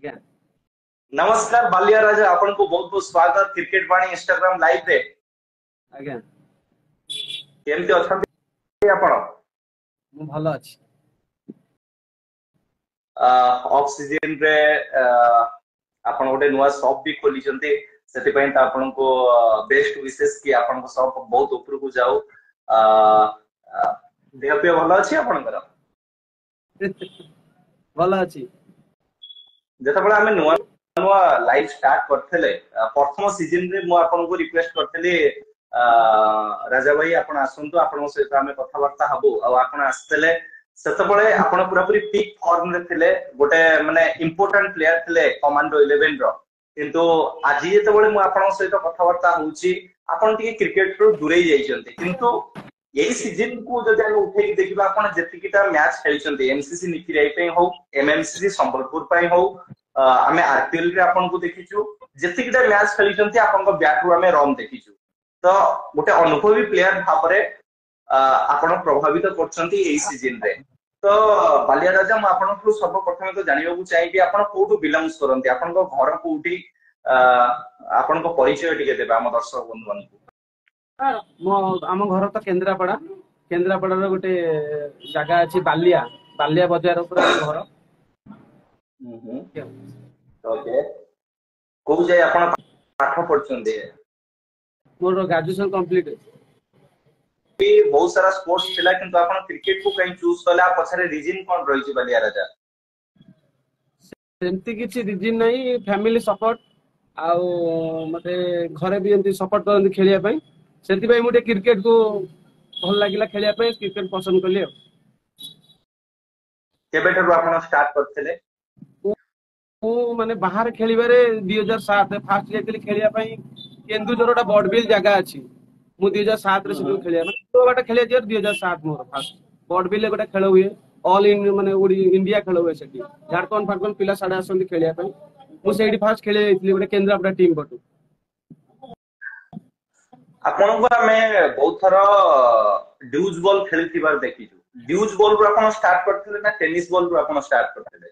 ଆଜ୍ଞା नमस्कार बालिया राजा आपन को बहुत बहुत स्वागत क्रिकेट वाणी इंस्टाग्राम लाइव रे आज्ञा केमती अछंती आपण मु भलो अछि ऑफ सीजन रे आपण गोटे नुआ शॉप भी खोली चंती सेति पय त आपण को बेस्ट विशेष की आपण को शॉप बहुत ऊपर को जाऊ देह पे भलो अछि आपण कर भलो अछि जते बळे हमें नुआ नुआ लाइव स्टार्ट करथले प्रथम सीजन रे मु आपण को रिक्वेस्ट करथले राजा भाई आपण आसंतु आपण सहित हमें कथा वार्ता हबो आ आपण आस्तले सेते बळे आपण पूरा पूरी पीक फॉर्म रे थिले गोटे माने इंपोर्टेंट प्लेयर थिले कमांडो 11 रो किंतु आज जेते बळे मु आपण सहित कथा वार्ता होउची आपण टिके क्रिकेट रो दुरै जाइछन्ते किंतु यही सीजन को जदि हम उठेकी देखिबा आपण जेतिकिटा मैच खेलिछन्ते एमसीसी निकिराई पे हो एमएमसीसी संबलपुर पे हो आमे आरपीएल रे आपण को देखिछु जेतिकिटा मैच खेलिछन्ते आपण को बैट रो आमे रन देखिछु तो गोटे अनुभवी प्लेयर भाबरे आपण प्रभावित करछन्ती एही सीजन रे तो बालिया राजा म आपण को सर्वप्रथम तो जानिबा को चाहिबी आपण कोठु बिलोंग्स करन्ती आपण को घर कोठी आपण को परिचय टिके देबा हम दर्शक बंधु मान को मो आम घर तो केन्द्रापड़ा केन्द्रापड़ा रो गोटे जगह अछि बालिया बालिया बाजार ऊपर आम घर ओके को जाय आपण पाठ पढछन्ते मोर ग्रेजुएशन कंप्लीट भी बहुत सारा स्पोर्ट्स थिला किंतु आपण क्रिकेट को कहीं चूज कला पछरे रीजन कोन रही छि बालिया राजा सेमती किछि रीजन नहीं फैमिली सपोर्ट आउ मते घरे भी एमती सपोर्ट करन खेलिया पई सेति पई मुटे क्रिकेट को भल लागिला खेलिया पई क्रिकेट पसंद करली केबेठु आपण स्टार्ट करथिले मु माने बाहर खेलिबारे 2007 फास्ट जेतली खेलिया पई केन्दुझरटा बडबिल जगह अछि मु 2007 रे से खेलिया माने तो बाटा खेलिया जे 2007 मोर फास्ट बडबिल गोटा खेल हुए ऑल इन माने इंडिया खेल हुए सेठी झारखंड फारखंड पिला साडा आसंती खेलिया पई मु सेठी फास्ट खेले जाइतली गोटे केन्द्रापड़ा टीम बटू आपण को हमें बहुत थरो ड्यूज बॉल खेलिथिबार देखिछु ड्यूज बॉल रो आपण स्टार्ट करथिले ना टेनिस बॉल रो आपण स्टार्ट करथिले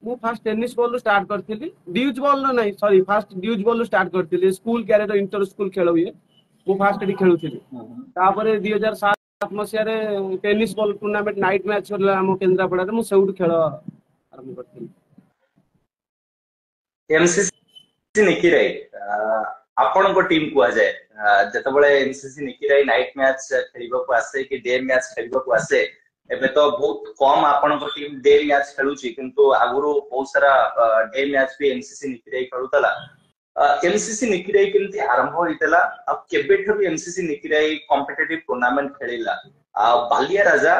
मु फास्ट टेनिस बॉल रो स्टार्ट करथिली ड्यूज बॉल रो नहीं सॉरी फास्ट ड्यूज बॉल रो स्टार्ट करथिली स्कूल कैरियर इंटर स्कूल खेल हुए मु फास्ट एटी खेलुथिली तापरे 2007 मसिया रे tennis ball tournament night match होला हम केन्द्रापड़ा रे मु सेउड खेल आरंभ करथिली एमसीसी निकिराई आपण को टीम को आ जाए जते बळे एमसीसी निकिराई नाइट मैच खेलिबा को आसे कि डे मैच खेलिबा को आसे एबे तो बहुत कम आपण को टीम डे मैच खेलुची किंतु आगुरो बहुत सारा डे मैच भी एमसीसी निकिराई खेलुतला एमसीसी निकिराई केमती आरंभ होइतला अब केबेठु भी एमसीसी निकिराई कॉम्पिटिटिव टूर्नामेंट खेलिला बालिया राजा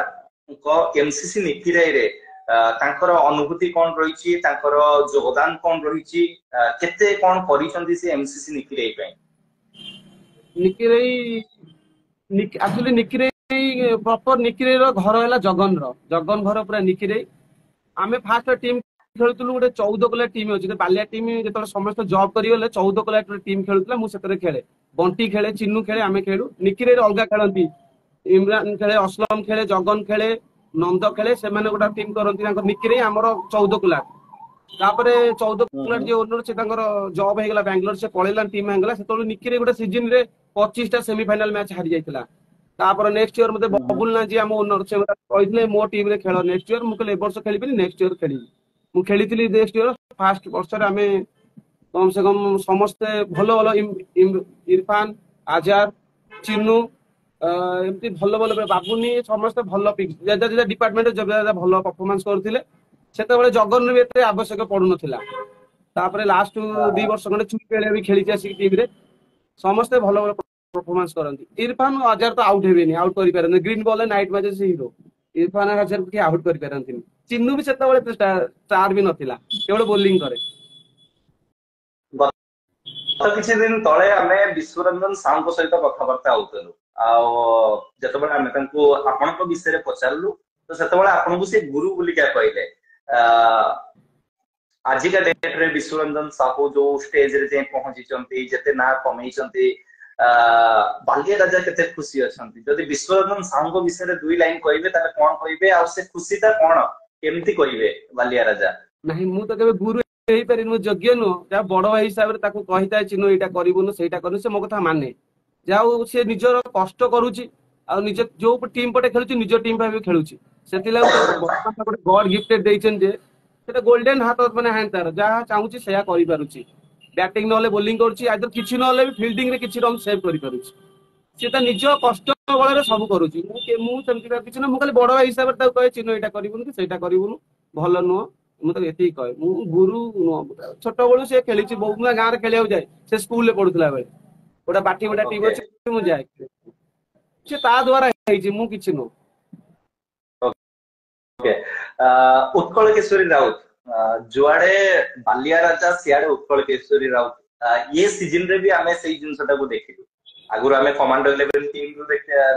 को एमसीसी निकिराई रे तांकर अनुभूति कोन रहिछि तांकर योगदान कोन रहिछि केते कोन करिसंती से एमसीसी निकिराई पे निकिराई एक्चुअली निकिराई प्रॉपर निकिराई रो घर होला जगन घर पूरा निकिराई आमे फास्ट टीम खेलुतलु गोटे 14 कला टीम अछि बालिया टीम जेतले समस्त जॉब करी गले 14 कला टीम खेलुतला मु सेतरे खेले बंटी खेले चिन्नू खेले आमे खेलु निकिराई रे अलगा खेलंती इमरान खेले असलम खेले जगन खेले नंद खेले से माने गोटा टीम करंती तांकर निकिराई हमर 14 कला तापरे 14 कला जे ओनर से तांकर जॉब हे गला बेंगलोर से पळेला टीम हेगला सेतले निकिराई गोटा सीजन रे 25 टा सेमीफाइनल मैच हारि जाइतला तापर नेक्स्ट ईयर मते बबुल ना जी हम ओनर से कहितले मो टीम रे खेल नेक्स्ट ईयर मुके ए वर्ष खेलिबिनी नेक्स्ट ईयर खेलिबी मु खेलितली नेक्स्ट ईयर फास्ट वर्ष रे हमें कम से कम समस्त भलो भलो इरफान आजाद चिन्नू एमती भलो भलो बाबुनी समस्त भलो पिक जेदा जेदा डिपार्टमेंट जेदा भलो परफॉर्मेंस करथिले सेते बेले जगन रे एते आवश्यक पडु नथिला तापर लास्ट 2 वर्ष खंडे चुपेले भी खेली आसी टीम रे समस्त भलो भलो परफॉर्मेंस करंती इरफान आजाद तो आउट हेबेनी आउट करि परन ग्रीन बॉल नाइट मैच से हीरो इरफान आजाद के आउट करि परंती चिन्नू भी सेते बेले स्टार भी नथिला केवल बॉलिंग करे तो किछि दिन तळे हमें विश्वरंजन साहू को सहित कथा वार्ता होतलु आ जते बेले हमें तंको आपण को विषय रे पचारलु तो सेते बेले आपण को से गुरु बोली क्या कहले आज का डेट रे विश्वरंजन साहू जो स्टेज रे जे पहुंची चंती जते ना कमेई चंती बालिया राजा केते खुशी अछंती जदि विश्वरंजन साहू को विषय रे दुई लाइन कहबे ताले कोन कहबे आ से खुशीटा कोन केमती कहबे बालिया राजा नहीं मु तो केबे गुरु ହେଇପାରି ମୁଁ ଯୋଗ୍ୟ ନୁହଁ ଯାହା ବଡ ଭାଇ ହିସାବରେ ତାକୁ କହିଥାଏ ଚିହ୍ନ ଏଇଟା କରିବୁନୁ ସେଇଟା କରିବୁ ସେ ମୋ କଥା ମାନେ ଯାହା ହଉ ସେ ନିଜର କଷ୍ଟ କରୁଛି ଆଉ ନିଜ ଯୋଉ ଟିମ୍ ପଟେ ଖେଳୁଛି ନିଜ ଟିମ୍ ପାଇଁ ବି ଖେଳୁଛି ସେଥିଲାଗି ତାକୁ ବର୍ତ୍ତମାନ ଗୋଟେ ଗଡ ଗିଫ୍ଟେଡ ଦେଇଛନ୍ତି ଯେ ସେଟା ଗୋଲ୍ଡେନ ହାତ ମାନେ ହ୍ୟାଣ୍ଡ ତାର ଯାହା ଚାହୁଁଛି ସେଇଆ କରିପାରୁଛି ବ୍ୟାଟିଂ ନହେଲେ ବୋଲିଂ କରୁଛି ଆଇଦର କିଛି ନହେଲେ ବି ଫିଲ୍ଡିଂ ରେ କିଛି ରନ୍ ସେଭ୍ କରିପାରୁଛି ସେ ତା ନିଜ କଷ୍ଟ ବଳରେ ସବୁ କରୁଛି ମୁଁ ସେମିତି କିଛି ନା ମୁଁ ଖାଲି ବଡ ଭାଇ ହିସାବରେ ତାକୁ କହେ ଚିହ୍ନ ଏଇଟା କରିବୁନି କି ସେଇଟା କରିବୁନୁ ଭଲ ନୁହଁ ମୁଁ ତାକୁ ଏତିକି କହେ ମୁଁ ଗୁରୁ ନୁହଁ ଛୋଟ ବେଳୁ ସେ ଖେଳିଛି ବହୁ ଗାଁରେ ଖେଳିବାକୁ ଯାଏ ସେ ସ୍କୁଲରେ ପଢୁଥିଲା ବେଳେ ଗୋଟେ ବାଟି ଗୋଟା ଟିମ୍ ଓକେ ଅଛି ମୁଁ ଯାଏ ସେ ତା ଦ୍ଵାରା ହେଇଛି ମୁଁ କିଛି ନୁହଁ। ଓକେ ଉତ୍କଳ କେଶରୀ ରାଉତ ଯୁଆଡେ ବାଲିଆ ରାଜା ସିଆଡେ ଉତ୍କଳ କେଶରୀ ରାଉତ ये सीजन रे भी आमे सेही जिनसटाକୁ ଦେଖିଲୁ ଆଗରୁ ଆମେ କମାଣ୍ଡର 11 टीम ରୁ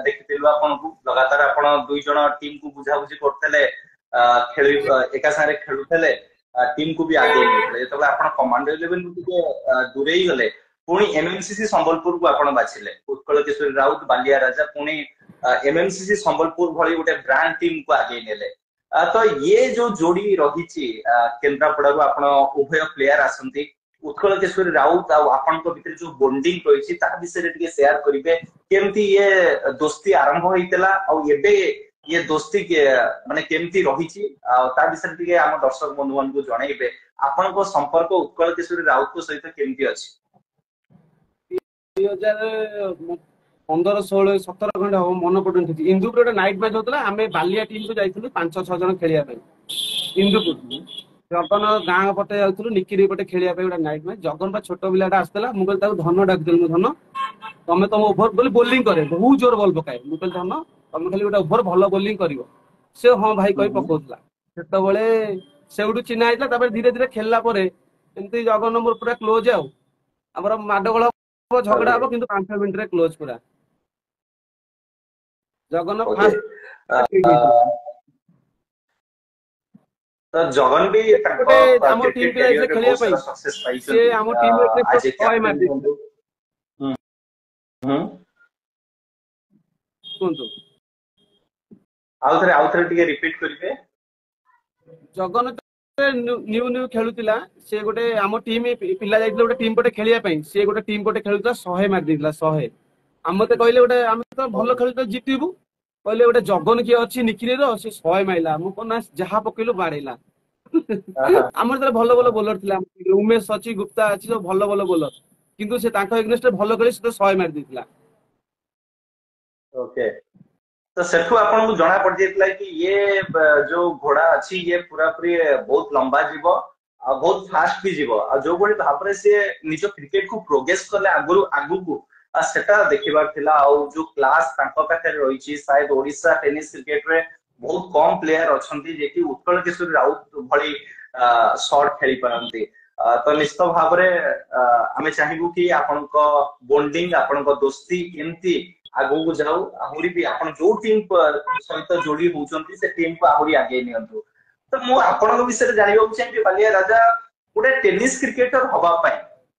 ଦେଖିଥିଲୁ ଆପଣଙ୍କୁ लगातार ଆପଣ ଦୁଇ ଜଣ टीम को ବୁଝାବୁଝି କରୁଥିଲେ ଖେଳି ଏକା ସାଙ୍ଗରେ ଖେଳୁଥିଲେ टीम को भी आगे नेउଥିଲେ ଯେତେବେଳେ ଆପଣ କମାଣ୍ଡର 11 ରୁ ଟିକେ ଦୂରେଇ ଗଲେ ପୁଣି एमएमसीसी संबलपुर को आपण बाछिले उत्कल केशरी राउत बालिया राजा पुणी एमएमसीसी संबलपुर भली गोटे ब्रांड टीम को आगे नेले तो ये जो जोड़ी रही केन्द्रापड़ारू आपण उभय प्लेयर आसंती उत्कल केशरी राउत आपनको भितर जो बॉन्डिंग रही विषय टिके शेयर करिवे केमती ये दोस्ती आरंभ होइतला एबे ये दोस्ती के माने केमती रही विषय टिके आम दर्शक बंधु मान को जणाइबे आपनको संपर्क उत्कल केशरी राउत को सहित केमती अछि 2015-16-17 खंड हम मन पड़ुन इंदुपुर गोटे नाइट मैच होता आम बालिया टीम को जाइलु 5-6 जन खेलिया इंदुपुर जगन गाँ पटे जाऊँ निकिरी पटे खेलिया गोटे नाइट मैच जगन बा छोट पिलाटा आसला मुझे धन डाकिदेली धन तुम तुम ओभर बोली बोलिंग करे बहुत जोर बल पकाए मुझे धन तुम खाली गोटे ओभर भल बोलिंग कर से हाँ भाई कही पकाउला से चिन्ह होता धीरे धीरे खेलला एमती जगन मोर पूरा क्लोज आमर माडगोल झगड़ा हम कि 5 मिनट रे क्लोज पूरा जगन फास्ट तो जगन भी आम टीम पे खेलिया सक्सेस पाई से आम टीम रे टॉय मार दी कोंतो आउथरे टिके रिपीट करिवे जगन न्यू न्यू खेलुतिला से गोटे आम टीम पिला जाइतिले गोटे टीम पटे खेलिया पई से गोटे टीम पटे खेलुता 100 मार दिला 100 आमते कहले गोटे आम तो भलो खेलुता जितिबु कहले गोटे जगन की अछि निखिरे रो से 100 माइला मु कोना जहा पकेलु बाड़ेला हमर तरे भलो भलो बोलर थिला उमेश अछि गुप्ता अछि जो भलो भलो बोलर किंतु से ताको एग्नेस्ट भलो खेले से 100 मार दितिला ओके तो सेठू आपन को जणा पड़ जेतला कि ये जो घोड़ा अछि ये पूरा पूरी बहुत लंबा जीव आ बहुत फास्ट भी जीव आ जो बड़ी भाबरे से निजो क्रिकेट को प्रोग्रेस करले आगु आगु को सेटा देखिबार थिला आ जो क्लास तांको पाखे रहिछि शायद ओडिसा टेनिस क्रिकेट रे बहुत कम प्लेयर अछंती जेकी उत्कल केशरी राउत भली शॉट खेली पारंती तो निश्चित भाबरे आमे चाहिबु कि आपनको बॉन्डिंग आपनको दोस्ती केमती आगु को जाऊ आहुरी भी आपण जो टीम सहित जोड़ी होउचंती से टीम को आहुरी आगे नियंतु तो मु आपन विषय जानिबा चाहिए बालिया राजा गोटे टेनिस क्रिकेटर हवा पाई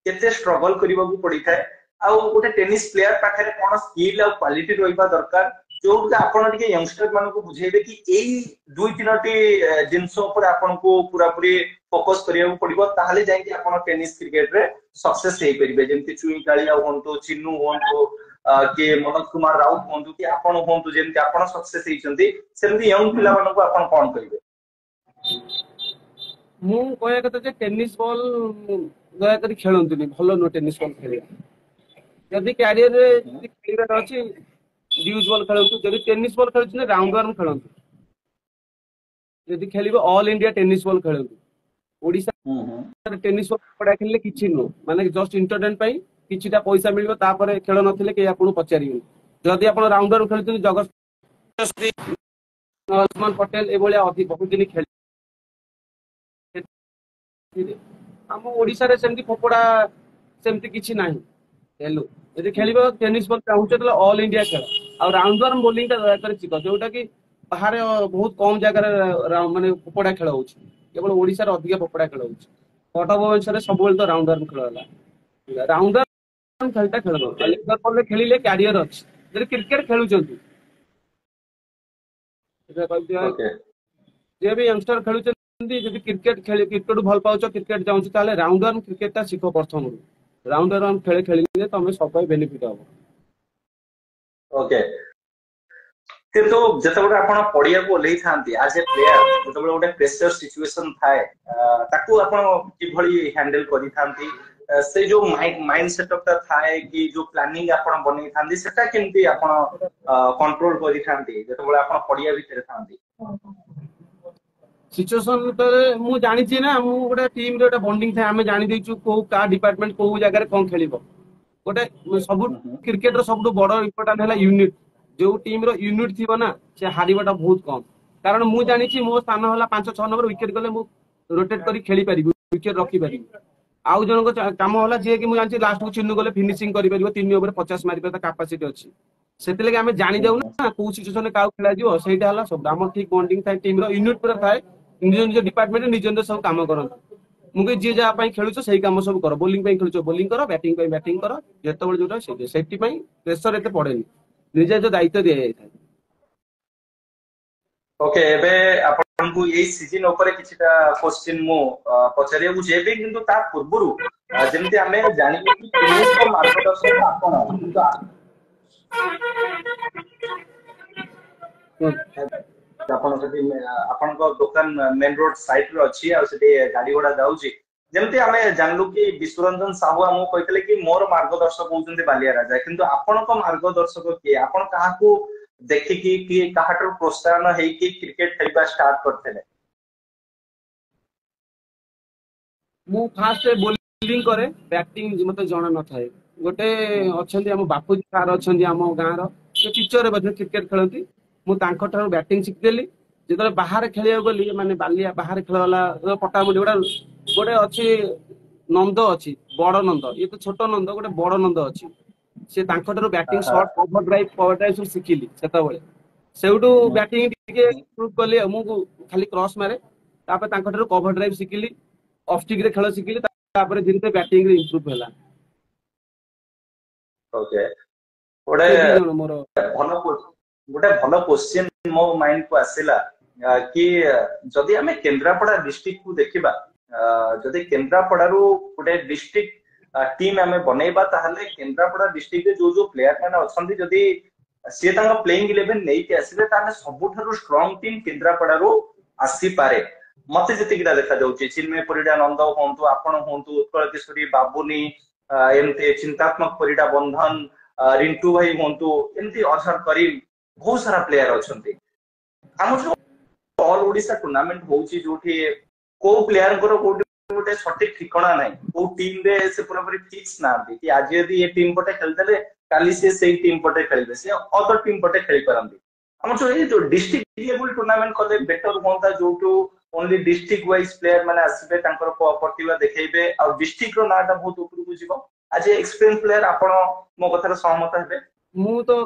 केते स्ट्रगल करबा को पड़ी थाए आ गोटे टेनिस प्लेयर पाखरे कोन स्किल आ क्वालिटी रहबा दरकार जो आपन टिके यंगस्टर मान को बुझेबे कि एई दुई तीनटी जिंस ऊपर आपन को पूरा पूरी फोकस करिया को पड़िबो ताहाले जाय कि आपन टेनिस क्रिकेट रे सक्सेस हे परिबे जेमति चुई कालिया होंतो चिन्नू होंतो के मनोज कुमार राउत होंतु कि आपण होंतु जेमति आपण सक्सेस हेचंती सेमति यंग पिला मानको आपण कोन करिवे मु कहया कत जे टेनिस बॉल दया करी खेलंतुनी भलो नो टेनिस बॉल खेलिया जदी कैरियर रे खेलिबा अछि ड्यूज बॉल खेलंतु जदी टेनिस बॉल खेलछु ने राउंड वन खेलंतु जदी खेलिबो ऑल इंडिया टेनिस बॉल खेलंतु ओडिसा टेनिस बॉल पडा खेलले किछि नो माने जस्ट इंटरटेन पई किछिटा पैसा मिलिबो तापर खेल नथिले के आपन पचारिबो जदी आपन राउंडर खेलछु जगत उस्मान पटेल ए बोलिया अधिक बहुत दिन खेल हम ओडिसा रे सेमति फोपडा सेमति किछि नाही हेलो यदि खेलिबो टेनिस बॉल चाहूचे त ऑल इंडिया खेल आ राउंडर बॉलिंग ता दया करे चिको जोटा कि बाहर बहुत कम जगह रे माने फोपडा खेल होउची केवल ओडिसा रे अधिक फोपडा खेल होउची कटक भुवनेश्वर रे सब बेल तो राउंडर खेल होला राउंडर खेलता खेल लेदर बॉल खेलिले कैरियर अछि जदि क्रिकेट खेलुचंती जे भी यंगस्टर खेलुचंती ଯଦି କ୍ରିକେଟ ଭଲ ପାଉଛ କ୍ରିକେଟ ଚାହୁଁଛ ତାହେଲେ ରାଉଣ୍ଡ ୱାନ୍ କ୍ରିକେଟ ଟା ଶିଖ ପ୍ରଥମରୁ। ରାଉଣ୍ଡ ୱାନ୍ ଖେଳିଲେ ତମେ ସବୁ ବେନିଫିଟ ହବ। ଓକେ କିନ୍ତୁ ଯେତେବେଳେ ଆପଣ ପଡିଆକୁ ଓହ୍ଲେଇ ଥାନ୍ତି ଆଜ ଏ ପ୍ଲେୟାର, ଯେତେବେଳେ ଗୋଟେ ପ୍ରେସର ସିଚୁଏସନ ଥାଏ ତାକୁ ଆପଣ କିଭଳି ହ୍ୟାଣ୍ଡେଲ କରିଥାନ୍ତି? ସେ ଯୋଉ ମାଇଣ୍ଡ ସେଟଅପ ଟା ଥାଏ କି ଯୋଉ ପ୍ଲାନିଂ ଆପଣ ବନେଇଥାନ୍ତି ସେଟା କେମିତି ଆପଣ କଣ୍ଟ୍ରୋଲ କରିଥାନ୍ତି ଯେତେବେଳେ ଆପଣ ପଡିଆ ଭିତରେ ଥାନ୍ତି? ସିଚୁଏସନ ଭିତରେ ମୁଁ ଜାଣିଛି ନା, ମୁଁ ଗୋଟେ ଟିମ ରେ ଗୋଟେ ବଣ୍ଡିଙ୍ଗ ଥାଏ, ଆମେ ଜାଣି ଦେଇଛୁ କୋଉ କାହା ଡିପାର୍ଟମେଣ୍ଟ କୋଉ ଜାଗାରେ କଣ ଖେଳିବ। ଗୋଟେ ସବୁ କ୍ରିକେଟ ର ସବୁଠୁ ବଡ ଇମ୍ପୋର୍ଟାଣ୍ଟ ହେଲା ୟୁନିଟ। ଯୋଉ ଟିମ ର ୟୁନିଟ ଥିବ ନା ସେ ହାରିବାଟା ବହୁତ କମ। କାରଣ ମୁଁ ଜାଣିଛି ମୋ ସ୍ଥାନ ହେଲା 5-6 ନମ୍ବର, ୱିକେଟ ଗଲେ ମୁଁ ରୋଟେଟ କରି ଖେଳି ପାରିବି, ୱିକେଟ ରଖିପାରିବି। ଆଉ ଜଣଙ୍କ କାମ ହେଲା ଯିଏ କି ମୁଁ ଜାଣିଛି ଲାଷ୍ଟକୁ ଚିହ୍ନ ଗଲେ ଫିନିସିଂ କରିପାରିବ, 3 ଓଭର 50 ମାରିବା ତା କାପାସିଟି ଅଛି। ସେଥିଲାଗି ଆମେ ଜାଣି ଯାଉ ନା କୋଉ ସିଚୁଏସନରେ କାହାକୁ ଖେଳାଯିବ, ସେଇଟା ହେଲା ସବୁ। ଆମର ଠିକ ବଣ୍ଡିଙ୍ଗ ଥାଏ, ଟିମ ର ୟୁନିଟ ପୁରା ଥାଏ, ନିଜ ନିଜ ଡିପାର୍ଟମେଣ୍ଟ ନିଜ ନିଜ ସବୁ କାମ କରନ୍ତି। ମୁଁ ଯିଏ ଯାହା ପାଇଁ ଖେଳୁଛ ସେଇ କାମ ସବୁ କର, ବୋଲିଂ ପାଇଁ ଖେଳୁଛ ବୋଲିଂ କର, ବ୍ୟାଟିଂ ପାଇଁ ବ୍ୟାଟିଂ କର, ଯେତେବେଳେ ଯୋଉଟା ସେଥିପାଇଁ ପ୍ରେସର ଏତେ ପଡେନି, ନିଜେ ନିଜ ଦାୟିତ୍ୱ ଦିଆଯାଇଥାଏ। ଓକେ ଏବେ ଆପଣଙ୍କୁ ଏଇ ସିଜନ ଉପରେ କିଛିଟା क्वेश्चन ମୁଁ ପଚାରିବାକୁ ଚାହିଁବି, କିନ୍ତୁ ତା ପୂର୍ବରୁ ଯେମିତି ଆମେ ଜାଣିବୁ କି ତିନେଶଙ୍କ ମାର୍ଗଦର୍ଶକ ଆପଣ, କିନ୍ତୁ ଆପଣ ସେଠି ଆପଣଙ୍କ ଦୋକାନ ମେନ ରୋଡ ସାଇଡ ରେ ଅଛି ଆଉ ସେଠି ଗାଡି ଘୋଡା ଯାଉଛି। ଯେମିତି ଆମେ ଜାଣିଲୁ କି ବିଶ୍ୱରଞ୍ଜନ ସାହୁ ଆମକୁ କହିଥିଲେ କି ମୋର ମାର୍ଗଦର୍ଶକ ହଉଛନ୍ତି ବାଲିଆ ରାଜା, କିନ୍ତୁ ଆପଣଙ୍କ ମାର୍ଗଦର୍ଶକ କିଏ? ଆପଣ କାହାକୁ ଦେଖିକି କି କାହାଠାରୁ ପ୍ରୋତ୍ସାହନ ହେଇକି କ୍ରିକେଟ ଖେଳିବା ଷ୍ଟାର୍ଟ କରିଥିଲେ? ମୁଁ ଫାଷ୍ଟ ବୋଲିଂ କରେ, ବ୍ୟାଟିଂ ମତେ ଜଣା ନଥାଏ। ଗୋଟେ ଅଛନ୍ତି ଆମ ବାପୁଜୀ ସାର୍ ଅଛନ୍ତି ଆମ ଗାଁର, ସେ ଟିଚର ମଧ୍ୟ କ୍ରିକେଟ ଖେଳନ୍ତି। ମୁଁ ତାଙ୍କ ଠାରୁ ବ୍ୟାଟିଂ ଶିଖିଦେଲି। ଯେତେବେଳେ ବାହାରେ ଖେଳିବାକୁ ଗଲି, ମାନେ ବାଲିଆ ବାହାରେ ଖେଳ ହେଲା ପଟାମୁଣ୍ଡି ଗୋଟେ ଅଛି ନନ୍ଦ ଅଛି, ବଡ ନନ୍ଦ, ଇଏ ତ ଛୋଟ ନନ୍ଦ, ଗୋଟେ ବଡ ନନ୍ଦ ଅଛି। ସେ ତାଙ୍କ ଠାରୁ ବ୍ୟାଟିଂ ସର୍ଟ କଭର ଡ୍ରାଇଭ ସବୁ ଶିଖିଲି ସେତେବେଳେ। ସେଇଠୁ ବ୍ୟାଟିଂ ଟିକେ ଇମ୍ପ୍ରୁଭ କଲି ଆଉ। ମୁଁ ଖାଲି କ୍ରସ୍ ମାରେ, ତାପରେ ତାଙ୍କ ଠାରୁ କଭର ଡ୍ରାଇଭ ଶିଖିଲି, ଅଫ୍ ଷ୍ଟିକ ରେ ଖେଳ ଶିଖିଲି, ତାପରେ ଧୀରେ ଧୀରେ ବ୍ୟାଟିଂ ରେ ଇମ୍ପ୍ରୁଭ ହେଲା। ଓକେ ଗୋଟେ ସେ ଦି ଜଣ ମୋର ଗୋଟେ ଭଲ क्वेश्चन ମୋ माइंड को आसिला कि जदि आमे केन्द्रापड़ा डिस्ट्रिक्ट को देखिबा, जदि केन्द्रापड़ारू गोटे डिस्ट्रिक्ट टीम आमे बनेइबा ताहले केन्द्रापड़ा डिस्ट्रिक्ट रे जो जो प्लेयर माने अछंती जदि से तांका प्लेइंग 11 नै के आसीबे ताहले सबुठारू स्ट्रांग टीम केन्द्रापड़ारू आसी पारे। मते जतिकिरा देखा जाउची चिन्मय परिडा नंद होंतु, आपण होंतु, उत्कल किशोरी, बाबुनी, एमती चिंतात्मक परिडा बंधन, रिंटू भाई होंतु, एमती अजहर करीम, बहुत सारा प्लेयर अछंती। हम जो ऑल ओडिशा टूर्नामेंट होउची जोठी को प्लेयर को गोटे सटीक ठिकाना नाही, को टीम रे से पूरा पूरी फिक्स नांती कि आज यदि ये टीम पटे खेलतले काली से सेही टीम पटे खेलबे, से अदर टीम पटे खेली परंती। हम जो डिस्ट्रिक्ट लेवल टूर्नामेंट कले बेटर होंता, जोटू ओनली डिस्ट्रिक्ट वाइज प्लेयर माने आसीबे, तांकर प्रतिभा देखेइबे और डिस्ट्रिक्ट रो नाटा बहुत ऊपर को जीवो। आज एक्सपीरियंस प्लेयर आपण मो कथार सहमत हेबे? मु तो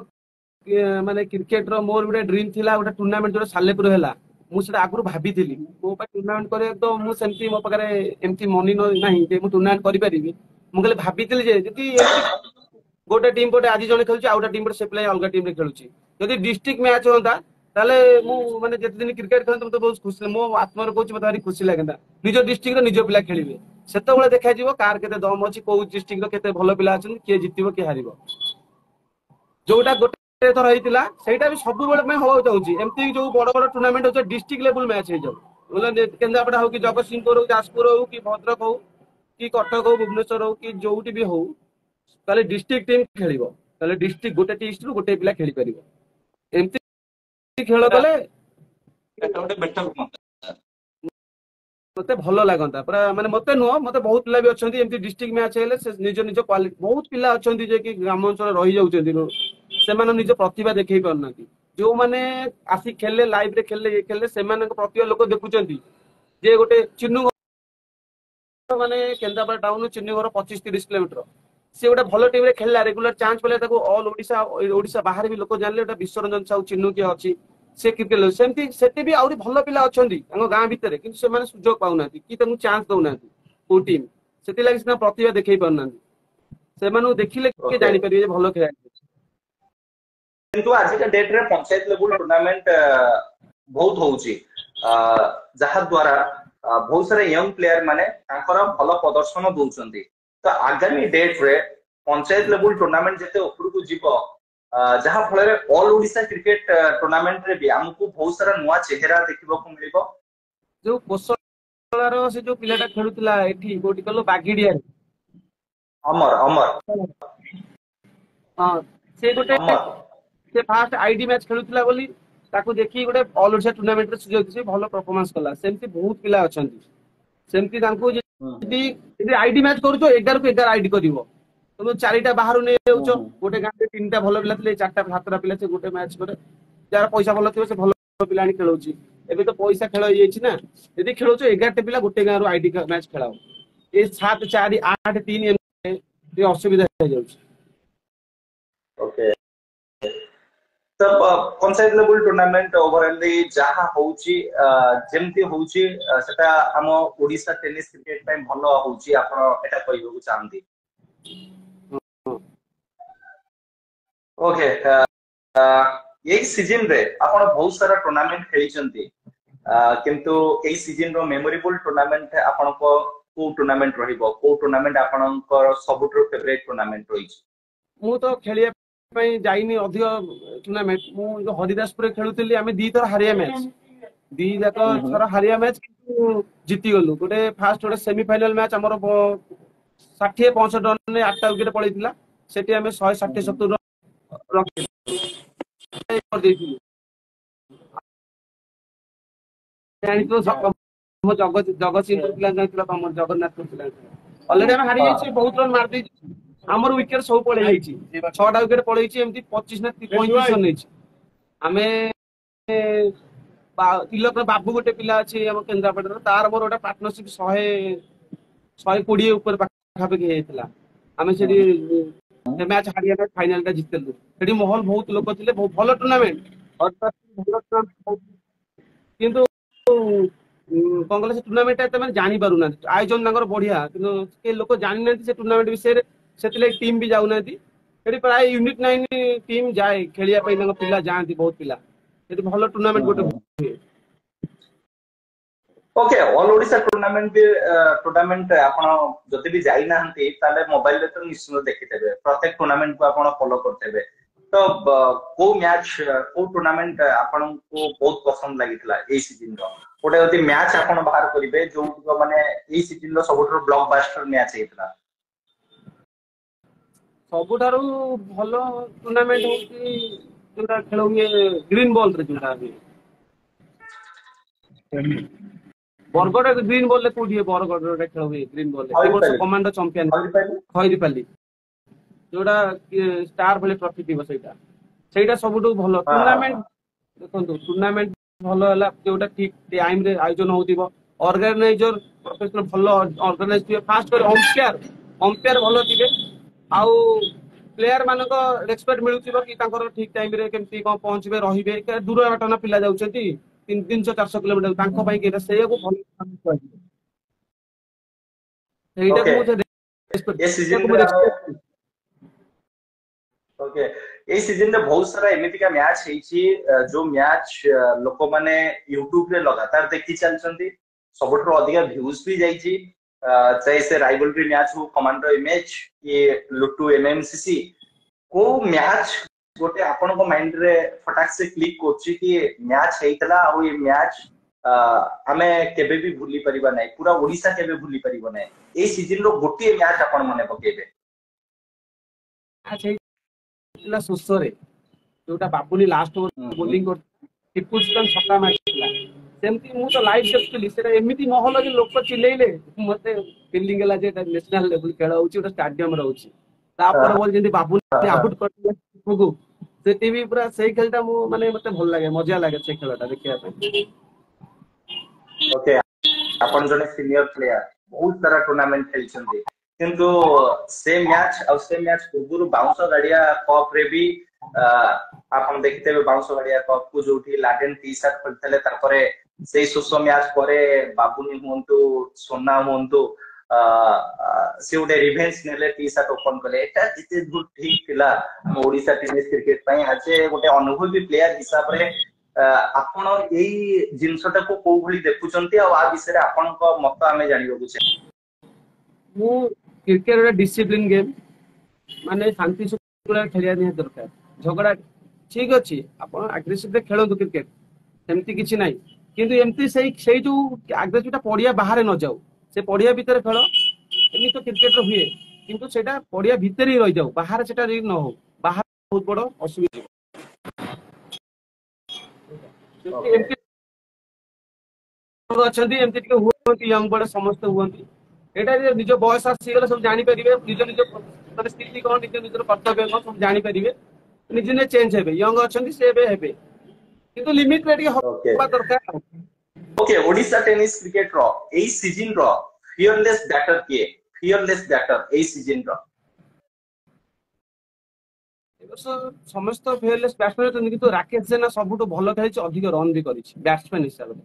माने क्रिकेट रो मोर गोटे ड्रीम थिला, गोटे टूर्नामेंट जो सालेपुर हैला, मु सेटा आगुरु भाबिथिली मो पा टूर्नामेंट करे, तो मु सेमती मो पकरे एमती मनी नाही जे मु टूर्नामेंट करि परिबि। मु कहले भाबिथिली जे जति एमती गोटे टीम पटे आज जने खेलुची, आउटा टीम पटे से प्ले अलगा टीम रे खेलुची, जदि डिस्ट्रिक्ट मैच होता ताले मु माने जति दिन क्रिकेट खेलत मते बहुत खुशी, मो आत्मा रे कहूची मते भारी खुशी लागेंदा। निज डिस्ट्रिक्ट रो निज पिला खेलिबे, सेतबेले देखा जीवो कार केते दम अछि, को डिस्ट्रिक्ट रो केते भलो पिला अछन, के जितिबो के हारिबो। जोटा गोटे थर होइतिला सेटा भी सब बेले में हो जाउची। एमती जो बड़ बड़ टूर्नामेंट होचे डिस्ट्रिक्ट लेवल मैच हे जाउ, बोले केंद्रापड़ा हो कि जगतसिंहपुर हो, जाजपुर हो कि भद्रक हो कि कटक हो, भुवनेश्वर हो कि जोउटी भी हो, ताले डिस्ट्रिक्ट टीम खेलिबो, ताले डिस्ट्रिक्ट गोटे डिस्ट्रिक्ट रो गोटे पिला खेली परिबो। एमती खेल कले एटा गोटे बेटर मते भलो लागंता पूरा, माने मते नुह मते बहुत पिला भी अछंती एमती डिस्ट्रिक्ट मैच हेले से निज निज क्वालिटी, बहुत पिला अछंती जे कि ग्राम अंचल रही जाउचंती, से माने निज प्रतिभा देखै परनाती। जो माने आसी खेलले लाइव रे खेलले ये खेलले से माने प्रतिभा लोक देखुचंती। जे गोटे चिन्नू माने केंद्रापड़ा टाउन चिन्नू घर 25-30 किलोमीटर, से गोटे भलो टीम रे खेलला, रेगुलर चांस पले ताको ऑल ओडिशा ओडिशा बाहर भी लोक जानले ओटा विश्वरंजन साहू चिन्नू के अछि, से क्रिकेट सेमती सेते भी आउरी भलो पिला अछंती अंग गां भितरे, किंतु से माने सुजोग पाउनाती कि तनु चांस दउनाती को टीम, सेति लागि सिना प्रतिभा देखै परनाती। से मानु देखिले के जानि परिबे जे भलो खेला। किंतु आज का डेट रे पंचायत लेवल टूर्नामेंट बहुत होउची, जहा द्वारा बहुत सारे यंग प्लेयर माने तांकर भलो प्रदर्शन दउचंती तो आगामी डेट रे पंचायत लेवल टूर्नामेंट जेते ऊपर को जीवो जहा फल ऑल ओडिशा क्रिकेट टूर्नामेंट रे भी हमको बहुत सारा नुआ चेहरा देखिबो को मिलिबो जो कोसलार से जो पिलाटा खेलुतला एठी कोठी कलो बागिडिया अमर अमर हां से गोटे अमर से फास्ट आईडी मैच खेलुतला बोली ताको देखि गोटे ऑल ओडिशा टूर्नामेंट रे सुजोग से भलो परफॉर्मेंस कला सेमती बहुत पिला अछंती सेमती तांको यदि आईडी मैच करू तो 11 को 11 आईडी करिवो तुम चारिटा बाहर नै जाउछो गोटे गां तीनटा भलो पिला थले चारटा सातटा पिला से गोटे मैच करे जार पैसा भलो थिबो से भलो पिलानी खेलौची एबे तो पैसा खेल होई छी ना यदि खेलौछो 11 टा पिला गोटे गां रो आईडी मैच खेलाओ ए 7 4 8 3 ये असुविधा हो जाउछ ओके तब पंचायत लेवल टूर्नामेंट ओवरऑल जहा होउची जेमती होउची सेटा हम ओडिशा टेनिस क्रिकेट टाइम भलो होउची आपण एटा कहबो को चाहंती ओके यही सीजन रे आपण बहुत सारा टूर्नामेंट खेलीचंती किंतु एई सीजन रो मेमोरेबल टूर्नामेंट आपण को टूर्नामेंट रहिबो को टूर्नामेंट आपण को सबुटर फेवरेट टूर्नामेंट रहिछ मु तो खेलिया पई जाइनी अधिक टूर्नामेंट मु जो हरिदासपुर खेलुतली आमे दी थर हारिया मैच दी जाक थर हारिया मैच जीती गलु गोटे फास्ट गोटे सेमीफाइनल मैच हमर 60 65 रन ने 8 टा विकेट पळैतिला सेठी आमे 160 70 रन कर देथिलु जानि तो हम जगतसिंहपुर पिला जाइतिला तमर जगन्नाथपुर पिला ऑलरेडी हम हारि जाइछे बहुत रन मार दै हमर विकेट सब पळे जाइछि 6 टा विकेट पळैछि एमती 25 ना 35 रन नेछि आमे तिलक बाबू गोटे पिला अछि हम केंद्रापड़ा तार मोर गोटे पार्टनरशिप 120 ऊपर पाखा पे हेतिला आमे सेडी मैच हारिया मैच फाइनल का जितलु सेडी महल बहुत लोक थिले बहुत भलो टूर्नामेंट किंतु कांग्रेस टूर्नामेंट तमे जानि पारु ना आयोजन नगर बढ़िया किंतु के लोक जानि ना से टूर्नामेंट विषय सेतिले टीम भी जाउ ना सेडी प्राय यूनिट 9 टीम जाए खेलिया पई नंग पिला जानती बहुत पिला सेडी भलो टूर्नामेंट गोटे ओके ऑल ओडिशा टूर्नामेंट आपण जति भी जाई नाहंती ताले मोबाइल रे तो निश्चित देखितेबे प्रत्येक टूर्नामेंट को आपण फॉलो करतेबे तो को मैच को टूर्नामेंट आपण को बहुत पसंद लागितला ए सीजन रो गोटे यदि मैच आपण बाहर करिवे जो माने ए सीजन रो सबुठो ब्लॉकबस्टर मैच हेतला सबुठारु भलो टूर्नामेंट होती जोटा खेलो ग्रीन बॉल रे जोटा बरगड़ ग्रीन बॉल ले कोठी बरगड़ रे खेलो ग्रीन बॉल ले वर्ष कमांडर चैंपियन खैरीपाली जोटा स्टार भले ट्रॉफी दिवस सेटा सबुठु भलो टूर्नामेंट देखंतु टूर्नामेंट भलो हला जोटा ठीक टाइम रे आयोजन होतिबो ऑर्गेनाइजर प्रोफेशनल भलो ऑर्गेनाइज थिबे फास्ट कर अंपायर भलो थिबे आउ प्लेयर मानक रेस्पेक्ट मिलुथिबो कि तांकर ठीक टाइम रे केमती को पहुंचबे रहिबे दूर बाटना पिला जाउछथि 300 400 किलोमीटर तांको पई के सेया को भलो सेटा को मुझे रेस्पेक्ट ये सीजन ओके ए सीजन रे बहुत सारा एमिति का मैच हेछि जो मैच लोक माने YouTube रे लगातार देखि चलछंती सबठरो अधिक व्यूज भी जाइछि चाहे से राइवलरी मैच हो कमांडर इमेज ये लुटू एमएमसीसी को मैच गोटे आपण को माइंड रे फटाक से क्लिक करछि कि मैच हेतला आ ये मैच हमें केबे भी भूली परिबा नै पूरा ओडिसा केबे भूली परिबा नै ए सीजन रो गोटे मैच आपण मने पकेबे अच्छा इला सुसरे जोटा बाबुनी लास्ट ओवर बॉलिंग कर टिपुस्टन छक्का मारथिला सेमती मु तो लाइव देखथली सेटा एमिति महल जे लोक चिलेइले मते फीलिंग गेला जे नेशनल लेवल खेल होउची ओटा स्टेडियम रहउची तापर बोल जेंती बाबुनी आउट करथिले को से टीवी पूरा सही खेलटा मु माने मते भल लागे मजा लागे से खेलटा देखिया पे ओके अपन जने सीनियर प्लेयर बहुत सारा टूर्नामेंट खेलछंती किंतु से मैच पूर्व बाउंस गाड़िया कप रे भी आपन देखिते बाउंस गाड़िया कप को जोठी लाडेन टी-शर्ट खेलथले तार परे से सुसो मैच परे बाबुनी हुंतु सोना हुंतु से उडे रिवेंज नेले टी-शर्ट ओपन कले एटा जिते ठीक थिला ओडिसा टेनिस क्रिकेट पई आजे गोटे अनुभवी प्लेयर हिसाब रे ଆପଣ ଏଇ ଜିନିଷଟାକୁ କୋଉ ଭଳି ଦେଖୁଛନ୍ତି ଆଉ ଆ ବିଷୟରେ ଆପଣଙ୍କ ମତ ଆମେ ଜାଣିବାକୁ ଚାହେଁ। ମୁଁ କ୍ରିକେଟ ଗୋଟେ ଡିସିପ୍ଲିନ गेम, ମାନେ ଶାନ୍ତି ଶୃଙ୍ଖଳା ଖେଳିବା ନିହାତି ଦରକାର। ଝଗଡା ଠିକ ଅଛି, ଆପଣ ଆଗ୍ରେସିଭରେ ଖେଳନ୍ତୁ କ୍ରିକେଟ, ସେମିତି କିଛି ନାହିଁ, କିନ୍ତୁ ଏମିତି ସେଇ ଯୋଉ ଆଗ୍ରେସିଭଟା ପଡିଆ ବାହାରେ ନ ଯାଉ, ସେ ପଡିଆ ଭିତରେ ଖେଳ। ଏମିତି ତ କ୍ରିକେଟରେ ହୁଏ, କିନ୍ତୁ ସେଇଟା ପଡିଆ ଭିତରେ ହିଁ ରହିଯାଉ, ବାହାରେ ସେଟା ନ ହଉ। ବାହାରେ ବହୁତ ବଡ ଅସୁବିଧା। ଓକେ ଏମିତି ଅଛନ୍ତି, ଏମିତି ଟିକେ ହୁଅନ୍ତି, ୟଙ୍ଗ ବଡ ସମସ୍ତେ ହୁଅନ୍ତି। ଏଇଟା ଯେ ନିଜ ବୟସ ଆସିଗଲେ ସବୁ ଜାଣିପାରିବେ, ନିଜ ନିଜ ମାନେ ସ୍ଥିତି କଣ, ନିଜ ନିଜର କର୍ତ୍ତବ୍ୟ କଣ ସବୁ ଜାଣିପାରିବେ, ନିଜେ ନିଜେ ଚେଞ୍ଜ ହେବେ। ୟଙ୍ଗ ଅଛନ୍ତି ସେ ଏବେ ହେବେ, କିନ୍ତୁ ଲିମିଟରେ ଟିକେ ଓକେ ହବା ଦରକାର। ଓକେ ଓଡିଶା ଟେନିସ୍ କ୍ରିକେଟ ର ଏଇ ସିଜନ ର ଫିୟରଲେସ୍ ବ୍ୟାଟର କିଏ? ଫିୟରଲେସ୍ ବ୍ୟାଟର ଏଇ ସିଜନ ର? ଏ ବର୍ଷ ସମସ୍ତ ଫିୟରଲେସ୍ ବ୍ୟାଟ୍ସମ୍ୟାନ ଅଛନ୍ତି, କିନ୍ତୁ ରାକେଶ ଜେନା ସବୁଠୁ ଭଲ ଖେଳିଛି, ଅଧିକ ରନ୍ ବି କରିଛି ବ୍ୟାଟ୍ସମ୍ୟାନ ହିସାବରେ।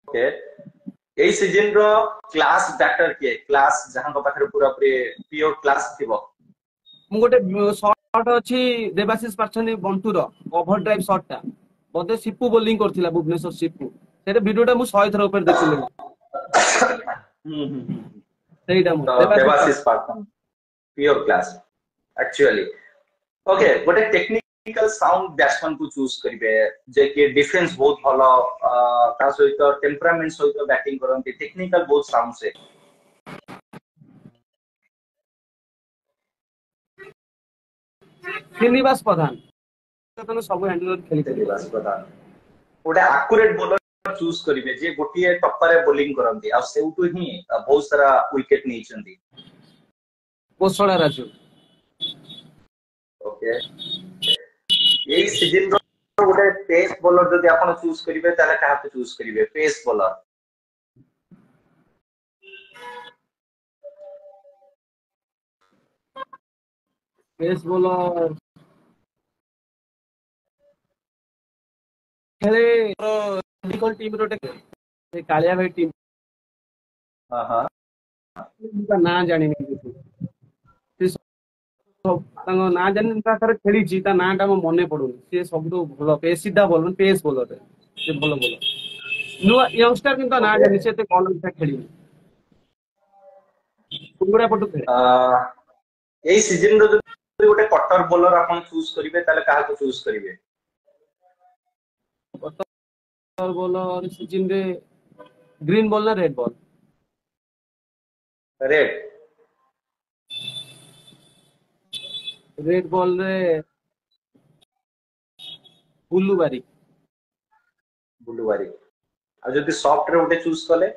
ଓକେ ଏଇ ସିଜନ ର କ୍ଲାସ ବ୍ୟାଟର କିଏ? କ୍ଲାସ ଯାହାଙ୍କ ପାଖରେ ପୁରା ପୁରି ପିଓର କ୍ଲାସ ଥିବ। ମୁଁ ଗୋଟେ ସଟ୍ ଅଛି ଦେବାଶିଷ ପାଚନି ବଣ୍ଟୁର, ଓଭର ଡ୍ରାଇଭ୍ ସଟ୍ ଟା ବୋଧେ ସିପୁ ବୋଲିଂ କରିଥିଲା, ଭୁବନେଶ୍ୱର ସିପୁ। ସେଇଟା ଭିଡିଓଟା ମୁଁ 100 ଥର ଉପରେ ଦେଖିଲିଣି। ସେଇଟା ମୁଁ ତ ଦେବାଶିଷ ଦେବାଶିଷ ପାଠକ ପିଓର କ୍ଲାସ एक्चुअली। ओके गोटे टेक्निकल साउंड बैट्समैन को चूज करिवे जे कि डिफेंस बहुत भलो ता सहित टेम्परामेंट सहित बैटिंग करंती, टेक्निकल बहुत साउंड से। श्रीनिवास प्रधान सब हैंडल खेली श्रीनिवास प्रधान गोटे एक्यूरेट बॉलर चूज करिवे जे गोटिए टप्पारे बॉलिंग करंती आ सेउटु ही बहुत सारा विकेट नै छंती। कोसला राजू। ओके यही सीजन रो गोटे पेस बॉलर जदि आपण चूज करिवे ताले काहा चूज करिवे? पेस बॉलर पेस बॉलर खेले मेडिकल टीम रो टे कालिया भाई टीम। हां हां ना जानि ତାଙ୍କ ନାଁ ଜାଣିନି, ତା ଥରେ ଖେଳିଛି, ତା ନାଁ ଟା ମୋ ମନେ ପଡୁନି। ସେ ସବୁଠୁ ଭଲ ପେସ୍ ସିଧା ବଲ, ପେସ୍ ବୋଲର ସେ ଭଲ ବୋଲର। ନୂଆ ୟଙ୍ଗଷ୍ଟର କିନ୍ତୁ ନାଁ ओके ଜାଣିନି, ସେ ଏତେ ଭଲ ଖେଳିନି। କୁଙ୍ଗୁଡା ପଟୁ ଖେଳେ। यही सीजन रो जदि गोटे कटर बॉलर आपण चूज करिवे ताले काहा चूज करिवे? कटर बॉलर सीजन रे ग्रीन बॉल ना red ball? Red red ball रे बुल्लू बारी। बुलुवारी आ जदि सॉफ्ट रे गोटे चूज कले?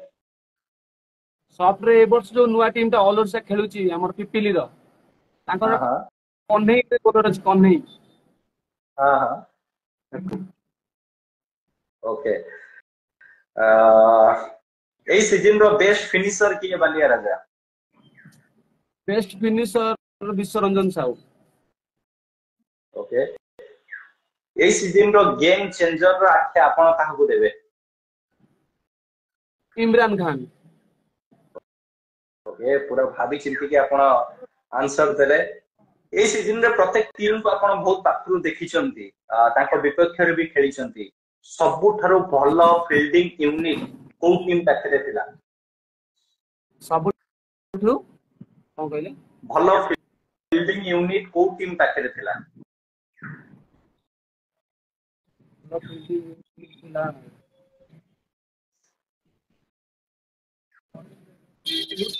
सॉफ्ट रे ए वर्ष जो नुआ टीम टा ऑल ओवर से खेलुची हमर पिपिली रो, हां तांकर हां कन्हई पे बॉलर अछि, कन्हई। हां हां ओके एई सीजन रो बेस्ट फिनिशर किए बालिया राजा? Best finisher Biswaranjan Sahu. Okay एई सीजन रो गेम चेंजर रो आख्या आपण काहाकू देबे? इमरान खान। ओके पूरा भाभी चिंती के आपण आंसर देले। एई सीजन रे प्रत्येक टीम को आपण बहुत पाखरु देखिचंती, तांको विपक्ष रे भी खेलिचंती। सबुठारो भलो फील्डिंग यूनिट को टीम पाखरे थिला? सबुठु कोन कहले? भलो फील्डिंग यूनिट को टीम पाखरे थिला?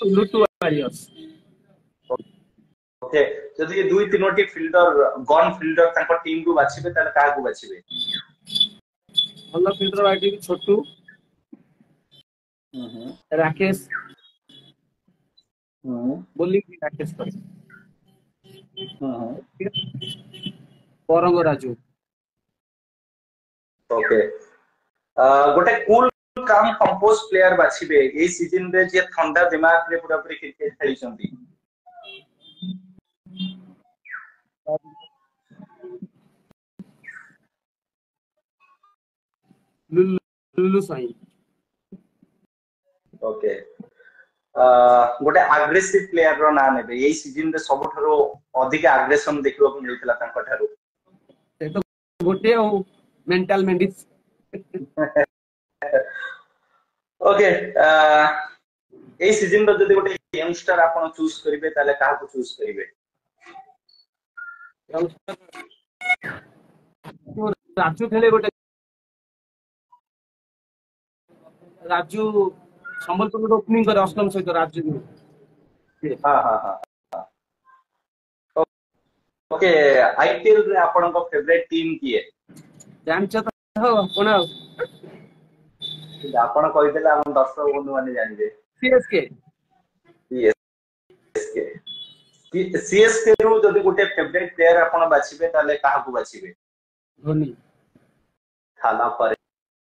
लुटू वारियर्स। ओके जदि ये दुई तीनोटी फील्डर गन फील्डर तांको टीम को बाछिबे ताले काहाकू बाछिबे? भलो फील्डर बैटिंग छोटू, राकेश, बोलिंग राकेश करे, परंग राजू। ओके गोटे कूल काम कंपोज प्लेयर बाछिबे एई सीजन रे जे ठंडा दिमाग रे पूरा पूरी क्रिकेट खेलिचंती? लुलु साई। ओके गोटे एग्रेसिव प्लेयर रो नाम नेबे एई सीजन रे सबठारो अधिक एग्रेशन देखिबा को मिलथिला तांको ठारो? से तो गोटे हो मेंटल मेंडिस ओके ए सीजन रो जदी गोटे यंगस्टर आपण चूज करिवे ताले काहा को चूज करिवे राजू खेले गोटे राजू संबलपुर ओपनिंग करे अष्टम सहित राजू हां हां हां ओके आईपीएल रे आपण को फेवरेट टीम की है जानछ तो कोन आपण कहि देला हम दर्शक बंधु माने जानिबे सीएसके सीएसके रो जदी गोटे फेवरेट प्लेयर आपण बाछिबे ताले काहा को बाछिबे धोनी थाला पर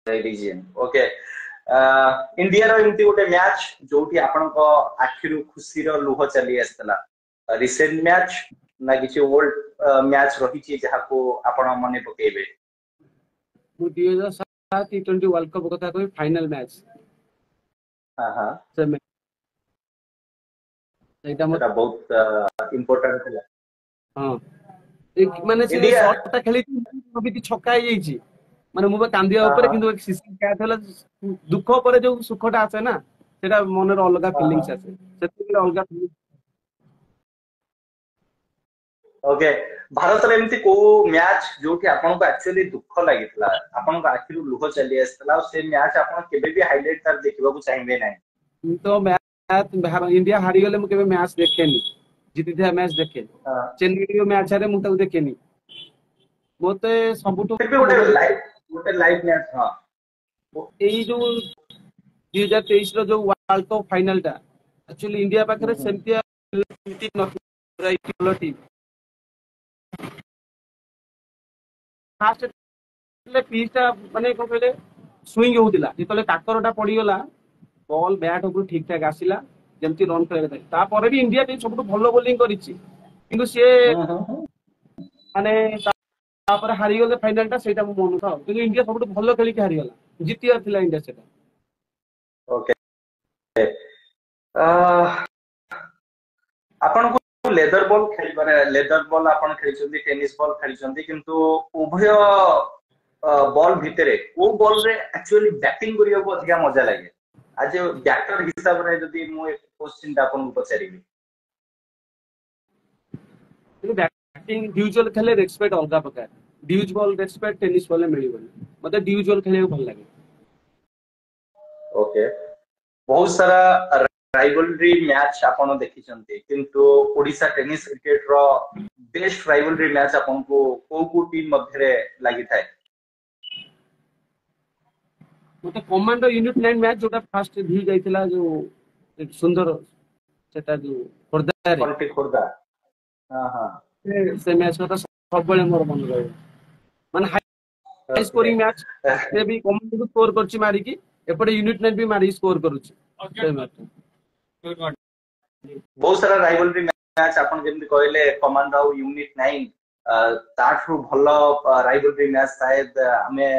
रीजन ओके इंडिया रो एमती गोटे मैच जोटी आपण को आखिरु खुशी रो लुह चली आस्तला रिसेंट मैच ना किछि ओल्ड मैच रही छि जहा को आपण मने पकेबे मु 2007 टी20 वर्ल्ड कप कथा कोई फाइनल मैच हां हां से मैच एटा बहुत इंपोर्टेंट थिला हां एक माने से शॉटटा खेली अभी छक्का ही जाईची माने मु कांदिया ऊपर किंतु एक सीसी कैच होला दुख ऊपर जो सुखटा आसे ना सेटा मन रो अलग फीलिंग्स आसे सेति अलग ओके भारत रे एमती को मैच जोटी आपन को एक्चुअली दुख लागितला आपन को आखिरु लुह चली आस्तला और से मैच आपन केबे भी हाइलाइट कर देखबा को चाहिबे नै तो मैच इंडिया हारी गेले मु केबे मैच देखेनी जीति था मैच देखे चेन्नई मैच रे मु तक देखेनी मोते सबुटो गोटे लाइव मैच हां एई जो 2023 रो जो वर्ल्ड कप फाइनल टा एक्चुअली इंडिया पाखरे सेमतिया टीम फास्ट ले पीचटा माने को कहले स्विंग होतिला जेतले टाकरटा पड़ी गला बॉल बैट ऊपर ठीक ठाक आसिला जेमती रन खेले था ता परे भी इंडिया टीम सबुठ भलो बॉलिंग करिछि किंतु से माने ता पर हारि गेले फाइनल टा सेटा मो मन था किंतु इंडिया सबुठ भलो खेली के हारि गला जितिया थिला इंडिया सेटा ओके आपण को लेदर बॉल खेल पारे लेदर बॉल आपण खेलिसंती टेनिस बॉल खेलिसंती किंतु उभय बॉल भितरे वो बॉल रे एक्चुअली बैटिंग करियो को अधिक मजा लागे आज बैटर हिसाब रे जदी मु एक क्वेश्चन ता आपण को पचारिबी बैटिंग ड्यूजल खेले रेस्पेक्ट अलगा प्रकार deuce ball respect tennis ball मिलिबनी मते ड्यूज बॉल खेले भल लागे ओके बहुत सारा राइवलरी मैच आपण देखिचंती किंतु ओडिसा टेनिस क्रिकेट रो बेस्ट राइवलरी मैच आपण को टीम मध्य रे लागि थाए मते कमांडो यूनिट 9 मैच जोटा फर्स्ट भी जाइतिला जो एक सुंदर सेटा जो खोर्दा हां हां से मैच तो सब बळे मोर मन रहे माने हाई स्कोरिंग मैच से भी कमांडो स्कोर करछि मारी की एपटे यूनिट 9 भी मारी स्कोर करूछि से मैच बहुत सारा राइवलरी मैच आपण जेमति कहले कमांडो यूनिट 9 ताठू भलो राइवलरी मैच शायद हमें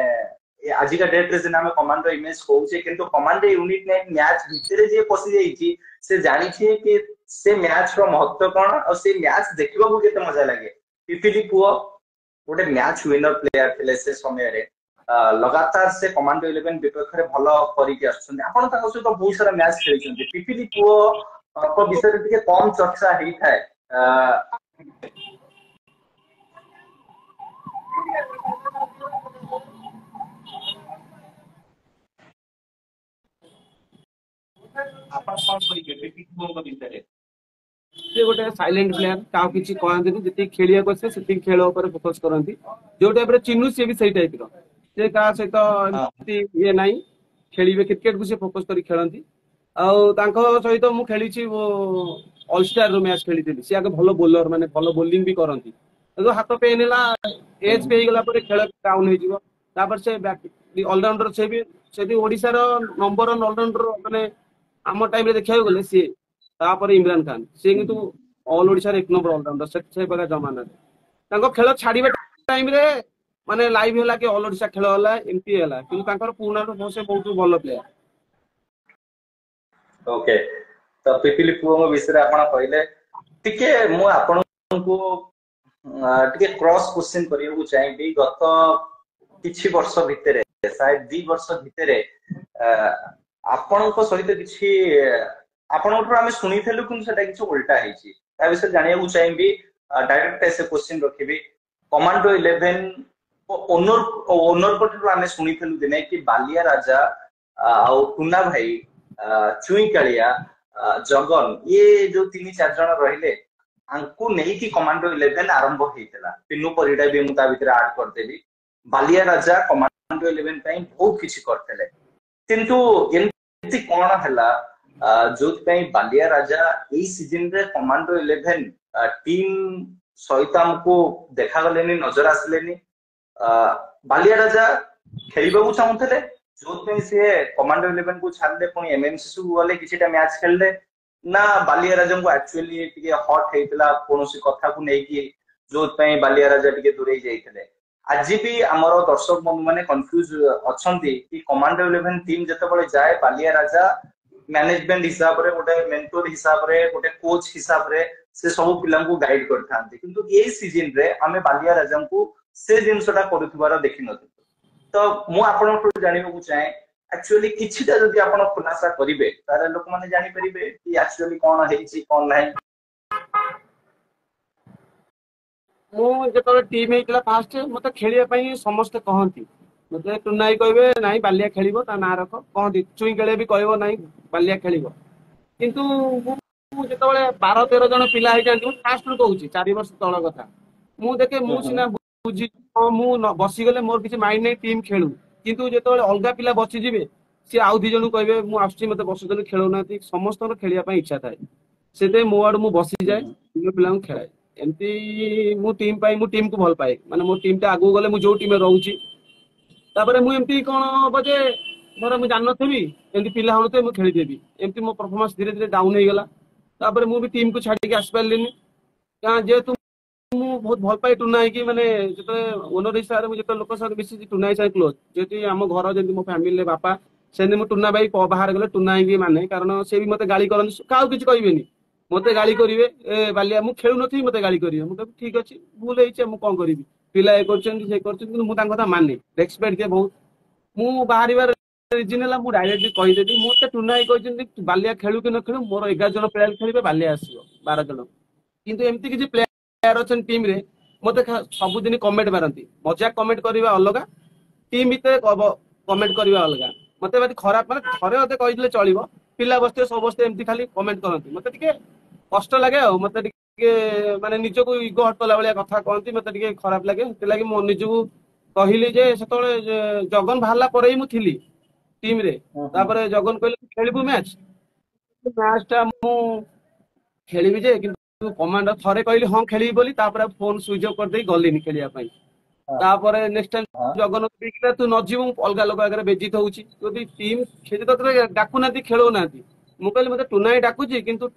आज का डेट रे जे नाम कमांडो इमेज होउचे किंतु कमांडो यूनिट 9 मैच भितरे जे पसि जाईची से जानि छी कि से मैच रो महत्व कोन और से मैच देखिबा को केते मजा लागे पिपिली पुओ गोटे मैच विनर प्लेयर थिले से समय रे लगातार से कमांडो 11 विपक्ष रे भलो करी के आछन आपण ताको से तो बहुत सारा मैच खेलिछन पिपिली पुओ को विषय रे कम चर्चा हेई थाए आपण कौन करी के पिपिली पुओ को विषय रे से गोटे साइलेंट प्लेयर का किछि कहंती जति खेलिया को से खेल ऊपर फोकस करंती जो टाइप रे चिन्नु से भी सही टाइप रो से का से तो ये नाही खेलिबे क्रिकेट को से फोकस करी खेलंती आ तांको सहित मु खेलिछि वो ऑल स्टार रो मैच खेलिथिली से आगे भलो बॉलर माने भलो बॉलिंग भी करंती तो हाथ पे नेला एज पे गेला पर खेल डाउन हो जिवो तापर से ऑलराउंडर से भी ओडिसा रो नंबर 1 ऑलराउंडर माने आम टाइम रे देखिया गले से तापर इमरान खान से किंतु ऑल ओडिसा रे एक नंबर ऑलराउंडर से बगा जमाना तांको खेल छाड़ीबे टाइम रे माने लाइव होला कि ऑल ओडिसा खेल होला एमपी होला किंतु तांकर पुराना रो से बहुत भलो प्लेयर ओके तो पिपिली पुओ विषय आपण कहले टिके मु आपण को टिके क्रॉस क्वेश्चन करियो चाहिबी गत किछि वर्ष भितरे शायद 2 वर्ष भितरे आपणको सहित किछि आपणको आमे सुनिथेलु कि सेटा किछि उल्टा हेछि ता विषय जानिया को चाहिबी डायरेक्ट ऐसे क्वेश्चन रखिबी कमांडो 11 ओनर ओनर पठरु आमे सुनिथेलु दिने कि बालिया राजा आउ टुना भाई चुई कालिया जगन ये जो 3-4 जण रहिले आंकु नहीं कि कमांडो 11 आरंभ हेतला पिन्नु परिडा भी मुता भीतर ऐड कर देबी बालिया राजा कमांडो 11 पई बहुत किछि करथले किंतु एंति कोन हला जोत पई बालिया राजा ए सीजन रे कमांडो 11 टीम सहित हमको देखा गलेनी नजर आसलेनी बालिया राजा खेलिबा को चाहुथले जोत पई से कमांडो 11 को छाडले पुनी एमएमसी सु गले किछिटा मैच खेलले ना बालिया राजा को एक्चुअली टिके हॉट हेतला कोनोसी कथा को नै कि जोत पई बालिया राजा टिके दूरै जाइतले आज भी हमर दर्शक बंधु माने कंफ्यूज अछंती कि कमांडो 11 टीम जते बळे जाय बालिया राजा मैनेजमेंट हिसाब रे गोटे मेंटर हिसाब रे गोटे कोच हिसाब रे से सब पिलां को गाइड करथांती किंतु ए सीजन रे हमें बालिया राजा को से जिनसटा करूथबार देखि नथि तो मु आपन को जानिबो को चाहे एक्चुअली किछिटा जदि आपन खुलासा करिवे तारे लोक माने जानि परिबे कि एक्चुअली कोन हेछि कोन नै मु जेतले टीम हेतला फास्ट मते खेलिया पई समस्त कहंती मते टुनाई कहबे नाही बालिया खेलिबो ता ना रख कहंती चुई केले भी कहबो नाही बालिया खेलिबो किंतु मु जेतले 12-13 जण पिला हे जांती फास्ट रु कहूची 4 वर्ष तळ कथा मु देखे मु सिना बुझी मु बसी गले मोर किछि माइंड नै टीम खेलु किंतु जेतले अलगा पिला बसी जिवे सी आउ दी जण कहबे मु आछी मते बस जण खेलौ नाती समस्त खेलिया पई इच्छा थाए सेते मो आड मु बसी जाय तीन पिला खेलाय एमती मु टीम पाई मु टीम को भल पाए माने मो टीम ता आगु गले मु जो टीम रहउची तापरे मु एमती कोन बजे मोर मु जान नथबी एमती पिला होते मु खेली देबी एमती मो परफॉर्मेंस धीरे धीरे डाउन हे गेला तापरे मु भी टीम को छाडी के आस पारलिनी का जे तू मु बहुत भल पाए टुनाई की माने जते ओनर हिसाब रे मु जते लोक साथ बेसी टुनाई साइ क्लोज जेती हम घर जेती मो फैमिली ले बापा सेने मु टुना भाई बाहर गले टुनाई की माने कारण से भी मते गाली करन काउ किछ कहबेनी मते गाली करिवे ए बालिया मु खेलु नथि मते गाली करिवे मु कहबी ठीक अछि भूल हेछि मु कोन करिवि पिला ए करछन से करछन कि मु तांग कथा माने रेस्पेक्ट दे बहुत मु बाहरी बार रीजन ला मु डायरेक्टली कहि देती मते टुनाई कहछन बालिया खेलु कि न खेलु मोर 11 जन प्लेयर खेलिबे बालिया आसीबो 12 जन किंतु एमती किछि प्लेयर अछन टीम रे मते सब दिन कमेंट मारंती मजाक कमेंट करबा अलगा टीम भीतर कमेंट करबा अलगा मते बात खराब माने थरे ओते कहि दिले चलिबो पिला बस्ते सब बस्ते एमती खाली कमेंट करंती मते टिके कष्ट लागे आ मते टिके माने निजो को इगो हट कला वाला कथा कहंती मते टिके खराब लागे ते लागि मो निजो को कहिली जे सेतोले जगन भाला परे ही मु थिली टीम रे तापरे जगन कहले खेलिबु मैच ता मु खेलिबि जे किंतु कमांडर थरे कहली हां खेलिबि बोली तापरे फोन स्विच ऑफ कर देई गलिनी खेलिया पई तापरे नेक्स्ट टाइम जगन बिकले तू न जीवु अलगा लोग आगे बेजित होउची यदि टीम खेली तो डाकू नाती खेलो नाती मु कहली मते टुनाई डाकुची किंतु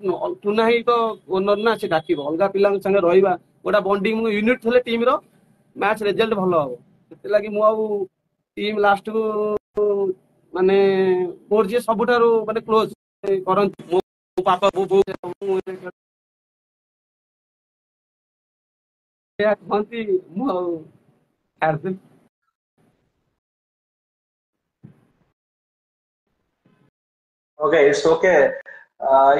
टुनाई तो ओनर ना से डाकिबो अलगा पिला संगे रहिबा गोटा बॉन्डिंग यूनिट थले टीम रो मैच रिजल्ट भलो हो सेते लागि मु आ टीम लास्ट को माने मोर जे सबुठारो माने क्लोज करन मो पापा बो या कहंती मु छाड़ ओके इट्स ओके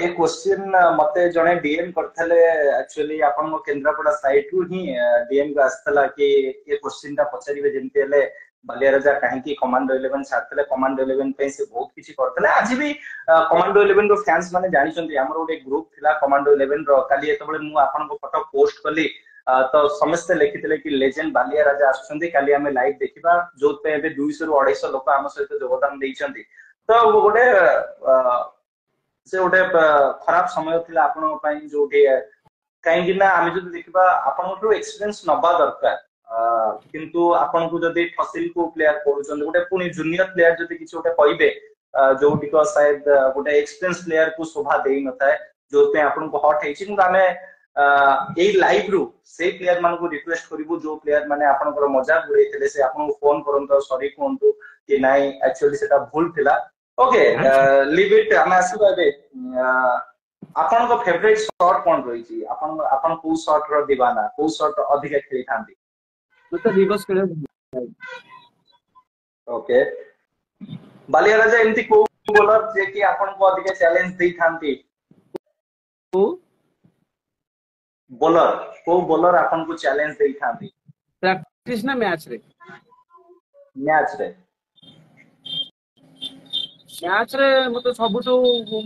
ये क्वेश्चन मते जने डीएम करथले एक्चुअली आपन को केंद्रापड़ा साइट रु ही डीएम का आस्तला कि ये क्वेश्चन ता पछारिबे जेंते हले बालिया राजा काहे कि कमांडो 11 छाड़थले कमांडो 11 पे से बहुत किछि करथले आज भी कमांडो 11 रो फैंस माने जानि छथि हमर ओटे ग्रुप थिला कमांडो 11 रो काली एतबळे मु आपन को फोटो पोस्ट कली तो समस्त लिखिथिले कि लेजेंड बालिया राजा आछथि काली हमें लाइव देखिबा जोत पे एबे 200 रु 250 लोक हम सहित योगदान दैछथि तो गोटे से गोटे खराब समय थिला आपन पई जोटे काहे कि ना आमे जदि देखिबा आपन को एक्सपीरियंस नबा दरकार किंतु आपन को जदि फसिल को प्लेयर करूछन गोटे पुनी जूनियर प्लेयर जदि किछ गोटे कहिबे जो टिको शायद गोटे एक्सपीरियंस प्लेयर को शोभा देई नथाय जो पे आपन को हॉट हेछि किंतु आमे ए लाइव रु से प्लेयर मान को रिक्वेस्ट करिवो जो प्लेयर माने आपन को मजाक उड़ैथिले से आपन को फोन करंतो सॉरी कोंतु कि नाही एक्चुअली सेटा भूल थिला ओके लीव इट आमे आसीबा बे आपन को फेवरेट शॉट कोन रही छी आपन को शॉट रो दीवाना को शॉट अधिक खेली थांती मते रिवर्स करे ओके बालिया राजा एमती को बोलर जे कि आपन को अधिक चैलेंज देई थांती को बोलर को बोलर आपन को चैलेंज देई थांती प्रैक्टिस ना मैच रे मैच रे मते सबुठु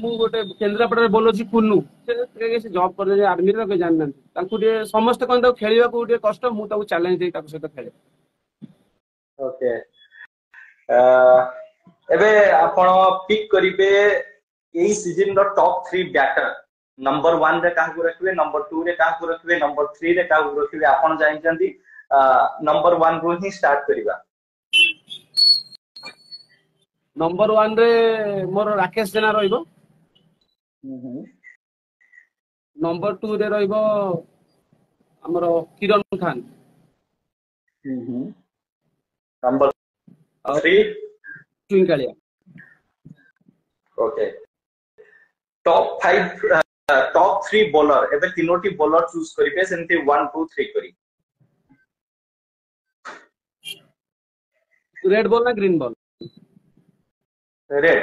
मु गोटे केंद्रापड़ा रे बोलर छी कुन्नू से जॉब कर दे आर्मी रे के जानना तांकु दे समस्त कोन तो खेलिबा को दे कष्ट मु ताकु चैलेंज देई ताकु सहित खेले ओके एबे आपण पिक करिवे एई सीजन रो टॉप 3 बैटर नंबर 1 रे काहू रखिवे नंबर 2 रे काहू रखिवे नंबर 3 रे काहू रखिवे आपण जानिचंदी नंबर 1 रो ही स्टार्ट करिवा नंबर 1 रे मोर राकेश जेना रहइबो नंबर 2 रे रहइबो हमरो किरण खान नंबर 3 ट्विंकलिया ओके टॉप 5 टॉप 3 बॉलर एबे तीनोटी बॉलर चूज करिवे सेमती 1 2 3 करी रेड बॉल ना green ball red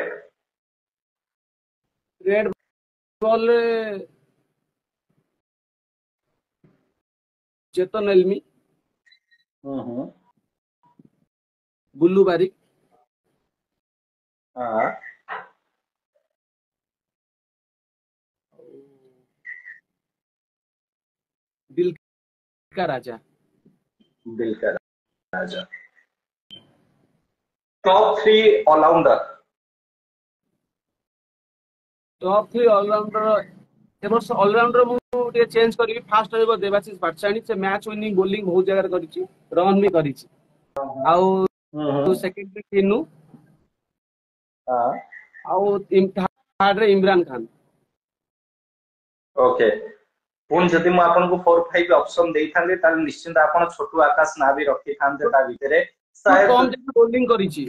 red ball रे चेतन एलमी बुल्लू बारिक हां दिल का राजा टॉप 3 ऑलराउंडर ए वर्ष ऑलराउंडर मु टे चेंज करी फास्ट रहबो देवाशीष पाटसाणी से मैच विनिंग बॉलिंग बहुत जगह करिछि रन भी करिछि आउ सेकंड पे किन्नू आउ थर्ड रे इमरान खान ओके पुन जदि मु आपन को 4 5 ऑप्शन देई थांगे ताल निश्चित आपन छोटू आकाश ना भी रखि थांते ता भीतरे शायद कम जगह बॉलिंग करिछि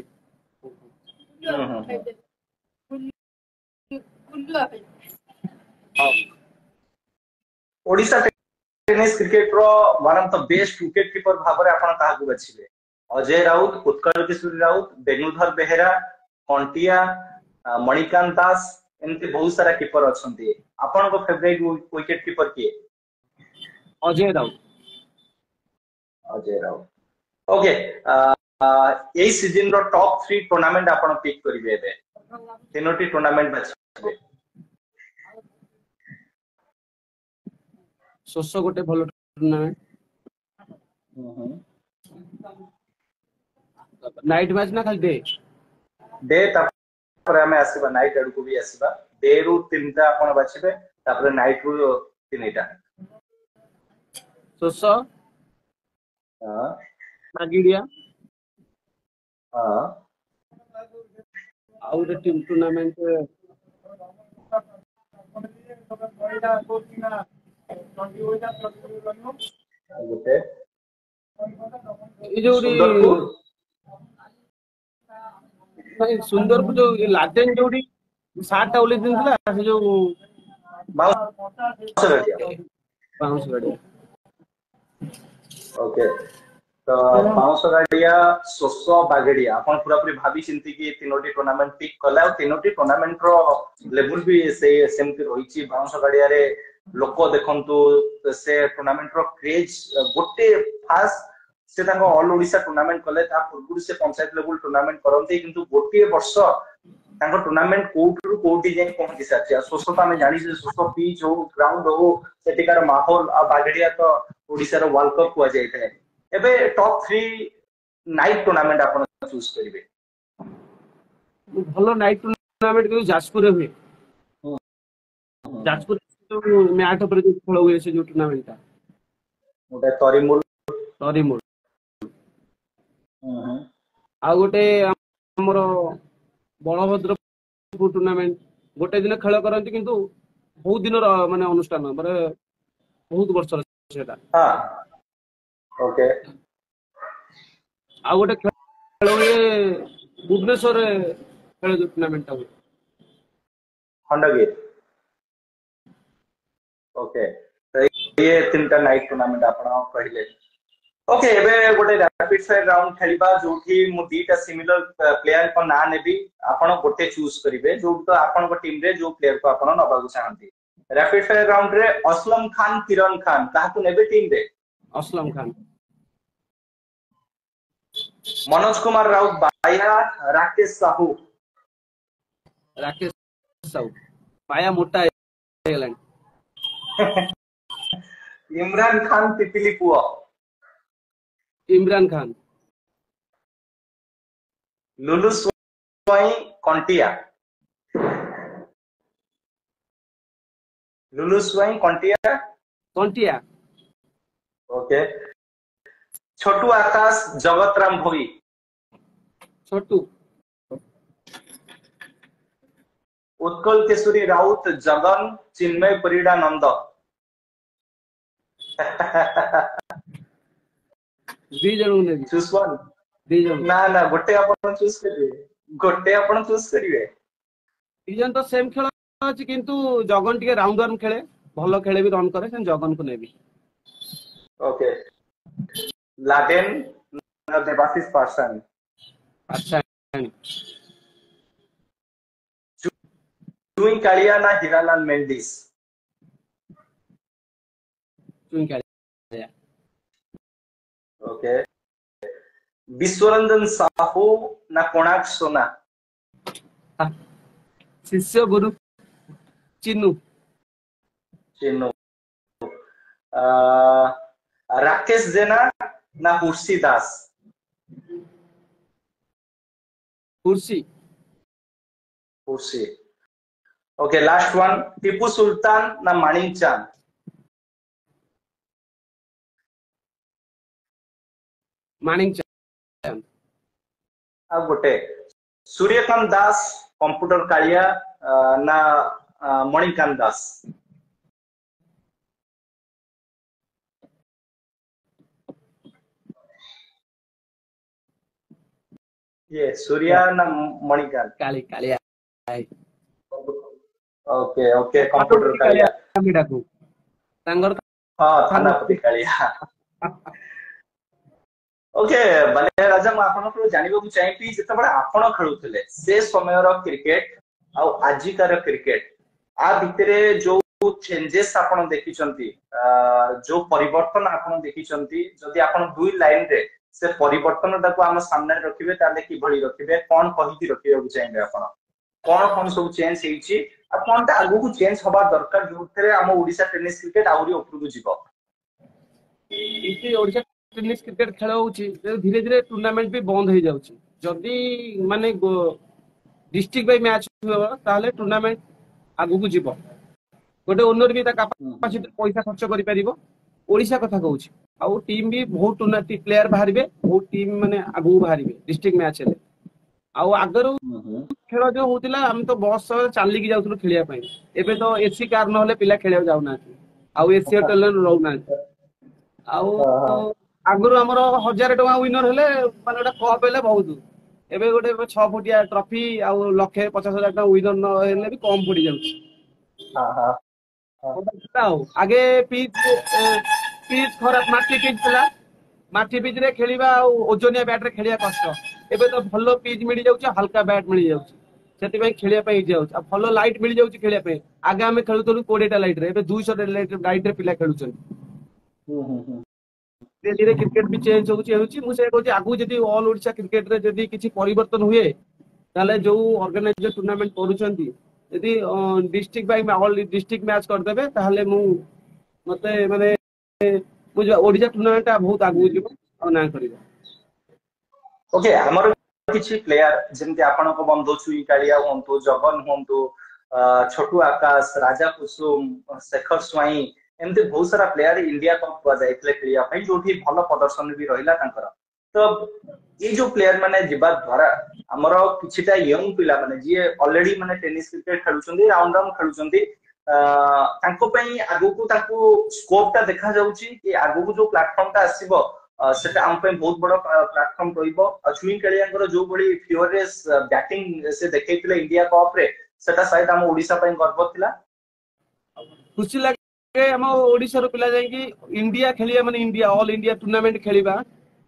ओडिसा टेनिस क्रिकेट रो one of the best wicket keeper भाबरे आपण ताहाकू बछिले अजय राउत उत्कल किशोरी राउत बेनुधर बेहेरा कंटिया मणिकांत दास एमती बहुत सारा कीपर अछंती आपण को फेवरेट विकेट कीपर के अजय राउत ओके ए सीजन रो टॉप 3 टूर्नामेंट आपण पिक करिवे एबे तीनोटी टूर्नामेंट बछिबे सोसो गोटे भलो टूर्नामेंट नाइट मैच ना खाली डे तापर हमें आसीबा नाइट अडू को भी आसीबा डे रु तीनटा आपण बाछिबे तापर नाइट रु तीनटा सोसो हां नागिडिया हां आउ द टीम टूर्नामेंट गोटे ए जोडी सुंदरपुर जो लाटेन जोडी 60 टा ओली दिन दिला से जो बाउंस गाड़ी ओके तो बाउंस गाड़िया सोसो बागेडिया अपन पूरा पूरी भाभी चिंती की तीनोटी टूर्नामेंट पिक कला और तीनोटी टूर्नामेंट रो लेवल भी से सेमती रहिछि बाउंस गाड़िया रे लोक देखंतु से टूर्नामेंट रो क्रेज गोटे फास्ट से ताको ऑल ओडिसा टूर्नामेंट कले ता पूर्व से पंचायत लेवल टूर्नामेंट करंती किंतु गोटे वर्ष ताको टूर्नामेंट कोउटरु कोउटी जाय पहुंची साची सोसो त हमें जानि जे सोसो पिच हो ग्राउंड हो सेटिकार माहौल आ बागेडिया तो ओडिसा रो वर्ल्ड कप को जाय थे एबे टॉप 3 नाइट टूर्नामेंट आपण चूज करिवे भलो नाइट टूर्नामेंट के जाजपुर रे हुए जाजपुर तो मैच ऊपर जो खेल हुए से जो टूर्नामेंट था ओटा तरीमुल आ गोटे हमरो बलभद्र टूर्नामेंट गोटे दिन खेल करंती किंतु बहुत दिन माने अनुष्ठान माने बहुत वर्ष सेटा हां ओके आ गोटे खेल हुए भुवनेश्वर खेल जो टूर्नामेंट हुए खंडगिर ओके तो ये तीनटा नाइट टूर्नामेंट आपण कहले ओके एबे गोटे रैपिड फायर राउंड खेलिबा जोठी मु दीटा सिमिलर प्लेयर को ना नेबी आपण गोटे चूज करिवे जो तो आपण को टीम रे जो प्लेयर को आपण नबा को चाहंती रैपिड फायर राउंड रे असलम खान किरण खान काहकु नेबे टीम रे असलम खान मनोज कुमार राउत बाया राकेश साहू राकेश साहू पाया मोटा हेलान इमरान खान तितली पुआ इमरान खान लुलु स्वाई कंटिया लुलु स्वाई कंटिया कंटिया ओके छोटू आकाश जगत राम भोई छोटू उत्कल केशरी राउत जगन चिन्मय परिडा नंद दी जणू ने चूज वन दी जणू ना ना गोटे आपण चूज करिवे दी जण तो सेम खेल अछि किंतु जगन टिके राउंड वन खेले भलो खेले भी रन करे से जगन को नेबी ओके लाडेन ना देवाशीष पासन अच्छा चुई कालिया ना हीरालाल मेंडिस चुन के ओके विश्वरंजन साहू ना कोणार्क सोना शिष्य गुरु चिन्नू चिन्नू राकेश जेना ना हुर्सी दास कुर्सी हुर्सी okay last one Tipu Sultan ना मानिक चांद मानिक चांद आ गोटे सूर्यकांत दास कंप्यूटर कालिया ना मणिकांत दास ये सूर्या ना Manikant Kali Kalia okay okay computer Kalia मी डाकू तांगर हां थानापति कालिया ओके बले राजा म आपन को जानिबो को चाहि जेतबे आपन खेलुतले से समयर क्रिकेट आ आजिकार क्रिकेट आ भितरे जो चेंजेस आपन देखिचंती जो परिवर्तन आपन देखिचंती जदि आपन दुई लाइन रे से परिवर्तन ताको हम सामने रखिबे ताले कि भली रखिबे कोन कहिति रखिबे को चाहिबे आपन कोन कोन सब चेंज हेछि आ कोनटा आगु को चेंज होबा दरकार जोथरे हम ओडिसा टेनिस क्रिकेट आउरी ऊपर को जीवो इति ओडिसा टेनिस क्रिकेट खेल होछि धीरे धीरे टूर्नामेंट भी बंद हो जाउछि जदी माने डिस्ट्रिक्ट बाय मैच होबा ताले टूर्नामेंट आगु को जीवो गोटे ओनर भी ता कैपेसिटी पैसा खर्च करि परिबो ओडिसा कथा कहूछि आ टीम भी बहुत टूर्नामेंट प्लेयर बाहरिबे बहुत टीम माने आगु बाहरिबे डिस्ट्रिक्ट मैच हेले आ आगर खेल जो होतिला हम तो बस चाली की जाउथुल खेलिया पई एबे तो एसी कार न होले पिला खेलिया जाउ ना आ एसी टैलेंट रहउ ना आ आगर हमर 1000 टका विनर हेले माने ओटा कप हेले बहुत एबे गोटे 6 फुटिया ट्रॉफी आ लाख 50,000 टका विनर न हेले भी कम पड़ी जाउछि हां हां आगे पिच खराब माटी पिच थला माटी पिच रे खेलिबा ओजनिया बैट रे खेलिया कष्ट एबे तो भलो पिच मिल जाउछि हल्का बैट मिल जाउछि सेति भाई खेलिया पई जाउछि आ भलो लाइट मिल जाउछि खेलिया पई आगे हमें खेलुतलु 20 टा लाइट रे एबे 200 लाइट रे पिला खेलुछन धीरे धीरे क्रिकेट भी चेंज होउछि मु से कहूछि आगु जदी ऑल ओडिसा क्रिकेट रे जदी किछि परिवर्तन हुए ताले जो ऑर्गेनाइजर टूर्नामेंट करूछंती यदि district by all district match कर देबे ताले मु मते माने मुझे ओडिसा टूर्नामेंट बहुत आगु जीवो आ ना करिवो ओके हमर किछि प्लेयर जेमति आपन को बंधु छुई कालिया होंतु जगन होंतु छोटू आकाश राजा कुसुम शेखर स्वाई एमते बहुत सारा प्लेयर इंडिया कप को जाइतले खेलिया पई जोठी भलो प्रदर्शन भी रहिला तांकर तो ये जो प्लेयर माने जिबा द्वारा हमर किछिटा यंग पिला माने जे ऑलरेडी माने टेनिस क्रिकेट खेलुचंदी राउंड राउंड खेलुचंदी तांको पई आगु को ताको स्कोप ता देखा जाउची कि आगु को जो प्लेटफार्म ता आसीबो सेटा हम पे बहुत बड़ा प्लेटफार्म रहिबो छुई कालियाଙ୍କର जो बड़ी फ्यूरियस बैटिंग से देखैतिले इंडिया कप रे सेटा शायद हम ओडिसा पे गर्व थिला खुशी आम ओडिशा पिला जाइए इंडिया खेलिया माने इंडिया ऑल इंडिया टूर्नामेंट खेलिबा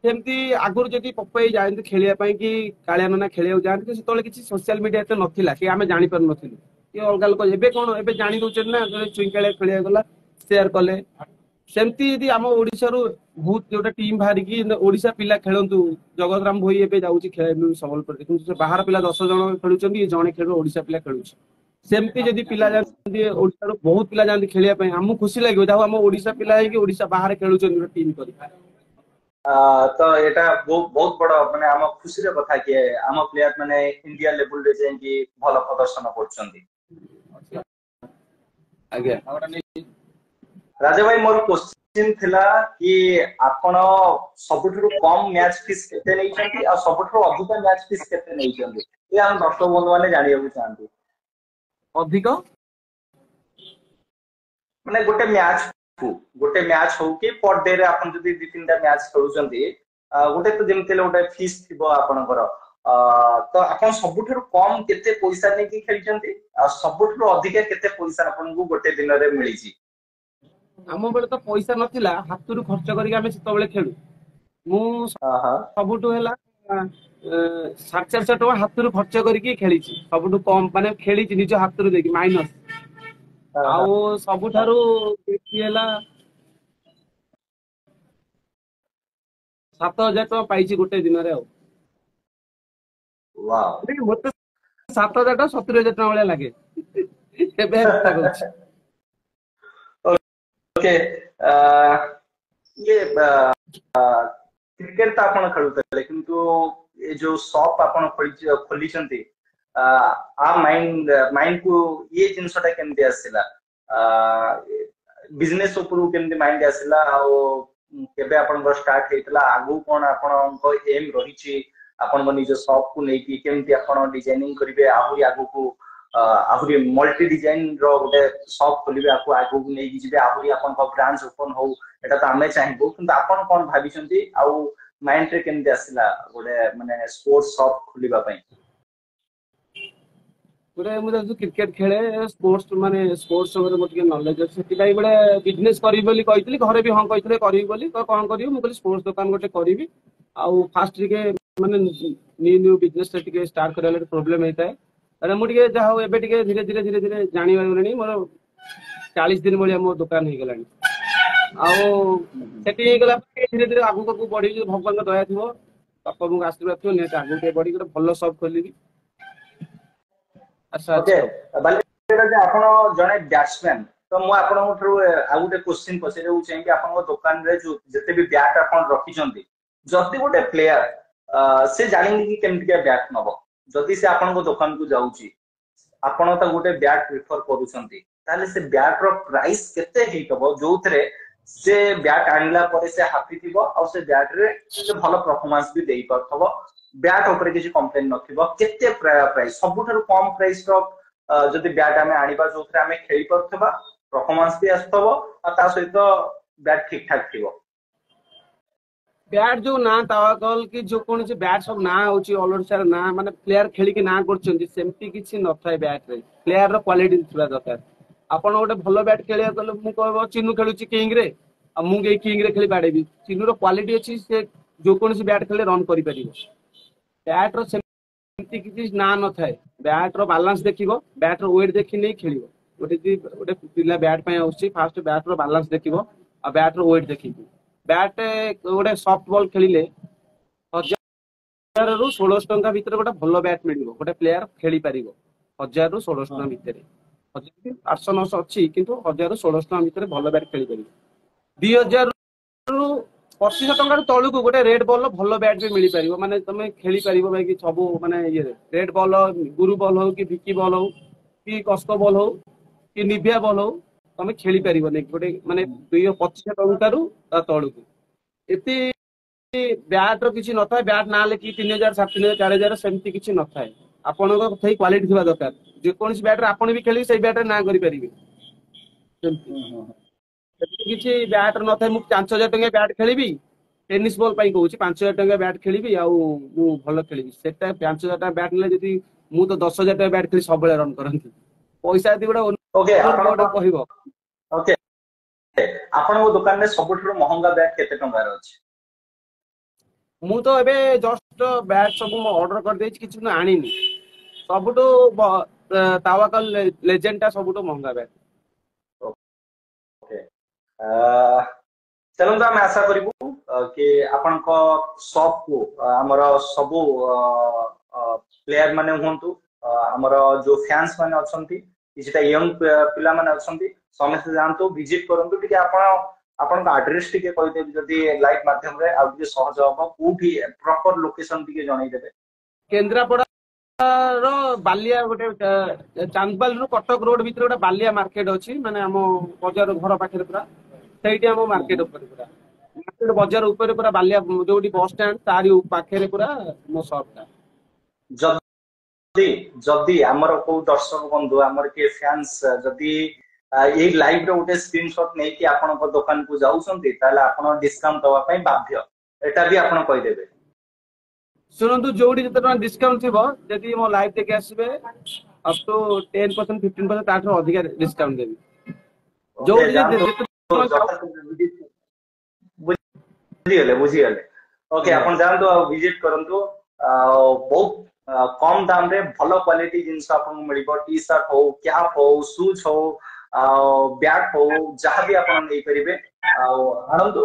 सेमती आगुर जदि पपई जाते खेलिया कि कालिया नना खेलिया जाते से किसी सोशल मीडिया तो नाला कि आम जापर नु कि अलग लोक एवं कौन ए जानी दौर ना चुईकालिया खेलिया गला सेयार कले सेमती यदि आम ओडिशा बहुत जोटा टीम बाहरिकी ओडिशा पिला खेलतु जगत राम भोई एवं जाऊँगी खेल सबलपुर देखते बाहर पिला 10 जन खेलुं जड़े खेल ओडिशा पिला खेलुँ सेमती जदि पिला जाती ओडिशा बहुत पिला जाती खेलिया आमको खुशी लगे जहाँ आम ओडिशा पिला ओडिशा बाहर खेलुं टीम कर तो एटा बहुत बड़ माने आम खुशी रे कथा कि आम प्लेयर माने इंडिया लेवल रे जाई भल प्रदर्शन करछंती आज्ञा राजा भाई मोर क्वेश्चन थिला कि आपण सबुठु कम मैच फीस केते नै छंती आ सबुठु अधिक मैच फीस केते नै छंती ये हम दर्शक बंधु माने जानिया चाहंती अधिक माने गोटे मैच हो कि पर डे रे आपण जदी 2-3 टा मैच खेलुचंती गोटे तो जेमते गोटे फीस थिबो आपनकर तो आपण सबुठु कम केते पैसा नै कि खेलचंती आ सबुठु अधिक केते पैसा आपण को गोटे दिन रे मिली छी आम बेले तो पैसा नथिला हातुरु खर्च करके आमे सेत बेले खेलु मु सबुठु हैला 450 टका हातुरु खर्च करके खेली छी सबुठु कम माने खेली छी निज हातुरु देखि माइनस आउ सबुठारु बेसी हैला 7000 टका पाइछि गोटे दिन रे वाओ मते 7000 टका 70000 टका वाला लागे एबे हिसाब होछि ओके ये क्रिकेट तो आपण खेलुते किंतु ये जो शॉप आपण खोली चंती आ माइंड को ये जिनसटा केमती आसिला बिजनेस ऊपर केमती माइंड आसिला आ केबे आपण स्टार्ट हेतला आगु कोन आपण को एम रहिछि आपण को निज शॉप को नै कि केमती आपण डिजाइनिंग करिवे आहुरी आगु को आहुरी मल्टी डिजाइन रो गोटे शॉप खोलिबे आकु आगु को नै कि जिबे आहुरी आपण को ब्रांच ओपन हो एटा त आमे चाहिबो किंतु आपण कोन भाबिचंती आ माइंड रे केमती आसिला गोटे माने स्पोर्ट्स शॉप खोलिबा पई गोटे मुझे क्रिकेट खेले स्पोर्ट्स माने स्पोर्ट्स मोटे नॉलेज अच्छे से गोटे बिजनेस करी कही घरे भी हाँ कही करी कौन करी मुझे स्पोर्ट्स दुकान गोटे करी आउ फास्ट माने न्यू न्यू बिजनेस स्टार्ट कर प्रोब्लेम होता है अरे मुझे जहाँ हूँ एवं धीरे धीरे धीरे धीरे जानी गलानी मोर 40 दिन भाया मो दुकान हो गलानी आगला धीरे धीरे आगू बढ़ी भगवान दया थी बापा मुझे आशीर्वाद थो निहत आगू बढ़ी गोटे भल सप खोलि ओके बाले आपण जने बैट्समैन तो मु आपण थ्रू आ गुटे क्वेश्चन पछरे चाहिए कि आपण दुकान रे जो जते भी बैट आपण रखी चंती जति गोटे प्लेयर से जानि कि केमति के बैट नबो जति से आपण को दुकान को जाउची आपण त गोटे बैट प्रेफर करूचंती ताले से बैट रो प्राइस केते हेतबो जोथरे से बैट आनिला परे से हैप्पी थिबो और से बैट रे से भलो परफॉर्मेंस भी देई परथबो बैट ऊपर किसी कंप्लेन नथिबो केते प्राइस सबुठारु कम प्राइस रो जदि बैट आमे आनिबा जोथरे आमे खेली परथबा परफॉर्मेंस भी आस्तबो आ ता सहित बैट ठीक ठाक थिबो बैट जो ना तावाकल कि जो कोन से बैट सब ना होची ऑल ओडिसा ना माने प्लेयर खेली कि ना करचंती सेमती किछि नथाय बैट रे प्लेयर रो क्वालिटी थिबा दरकार आपण गोटे भलो बैट खेलिया गले मु कहबो चिन्नू खेलुची किंग रे आ मु गे किंग रे खेली बाडेबी चिन्नू रो क्वालिटी अछि से जो कोन से बैट खेले रन करि परिबो बैट रो सेमती किछि ना नथाय बैट रो बैलेंस देखिबो बैट रो वेट देखि नै खेलिबो गोटे पिला बैट पय आउची फास्ट बैट रो बैलेंस देखिबो आ बैट रो वेट देखिबो बैट गोटे सॉफ्ट बॉल खेलिले 1000 रु 1600 टंका भीतर गोटे भलो बैट मिलिबो गोटे प्लेयर खेली परिबो 1000 रु 1600 टंका भीतर 800 900 अच्छी किंतु 1000 रु 1600 टंका भीतर भलो बैट खेली परिबो 2000 रु 2500 टंका तळु को गोटे रेड बॉल भलो बैट भी मिली परिबो माने तमे खेली परिबो भाई कि सब माने ये रेड बॉल गुरु बॉल हो कि विकी बॉल हो कि कस्को बॉल हो कि निभिया बॉल हो तमे खेली परिबो नै गोटे माने 225 टंका रु तळु को एती बैट रो किछि नथाय बैट ना लेकि 3000 7000 4000 सेमती किछि नथाय आपण को थई क्वालिटी थिबा दरकार जे कोनसी बैट आपण भी खेली सही बैट ना करि परिबे किछि बैट नथाय मु 5000 टंका बैट खेलिबी टेनिस बॉल पाई कहूची 5000 टंका बैट खेलिबी आ मु भलो खेलिबी सेटा 5000 टंका बैट ले जदी मु तो 10000 टंका बैट खेली सब बेले रन करंती पैसा दी गोडा ओके आपण कहबो ओके आपन दुकान में सबुठ महंगा बैट केते टंकार अछि? मु तो एबे जस्ट बैट सब मु ऑर्डर कर देछि किछु ना आनिनी सबुठो तावाकल लेजेंड टा सबुठो महंगा बैट। ओके चलନ୍ତୁ ଆମେ ଆଶା କରିବୁ कि ଆପଣଙ୍କ ସପ୍ को ଆମର ସବୁ ପ୍ଲେୟାର ମାନେ ହୁଅନ୍ତୁ ଆମର जो फैंस माने अछंती किछटा यंग पिला माने अछंती समस्त जानतो विजिट करंतु टिके आपण आपन एड्रेस टिके कहि देबि जदी लाइव माध्यम रे आ टिके सहज हो कोठी प्रॉपर लोकेशन टिके जणाई देबे। केंद्रापड़ा रो बालिया गोटे चांदबाल रु कटक रोड भीतर गोटे बालिया मार्केट अछि माने हम बाजार घर पाखे पूरा सेठी हम मार्केट ऊपर पूरा मार्केट बाजार ऊपर पूरा बालिया जोडी बस स्टैंड तारी पाखे पूरा मो शॉप था। जदी जदी हमर को दर्शक बंधु हमर के फैंस जदी ए लाइव रे गोटे स्क्रीनशॉट नै कि आपन को दुकान को जाउसंती ताले आपन डिस्काउंट दवा पई बाध्य एटा भी आपन कहि देबे। सुनंतु जोडी जते टका डिस्काउंट थिबो जदी मो लाइव देखे आसीबे अप टू 10% 15% ताठो अधिक डिस्काउंट देबी जोडी बुझी गले ओके अपन जानतो विजिट करंतु बहुत कम दाम रे भलो क्वालिटी जिंस आपन मिलिबो टी शर्ट हो कैप हो शूज हो बैग हो जहां भी आपन नै करिवे आनंदु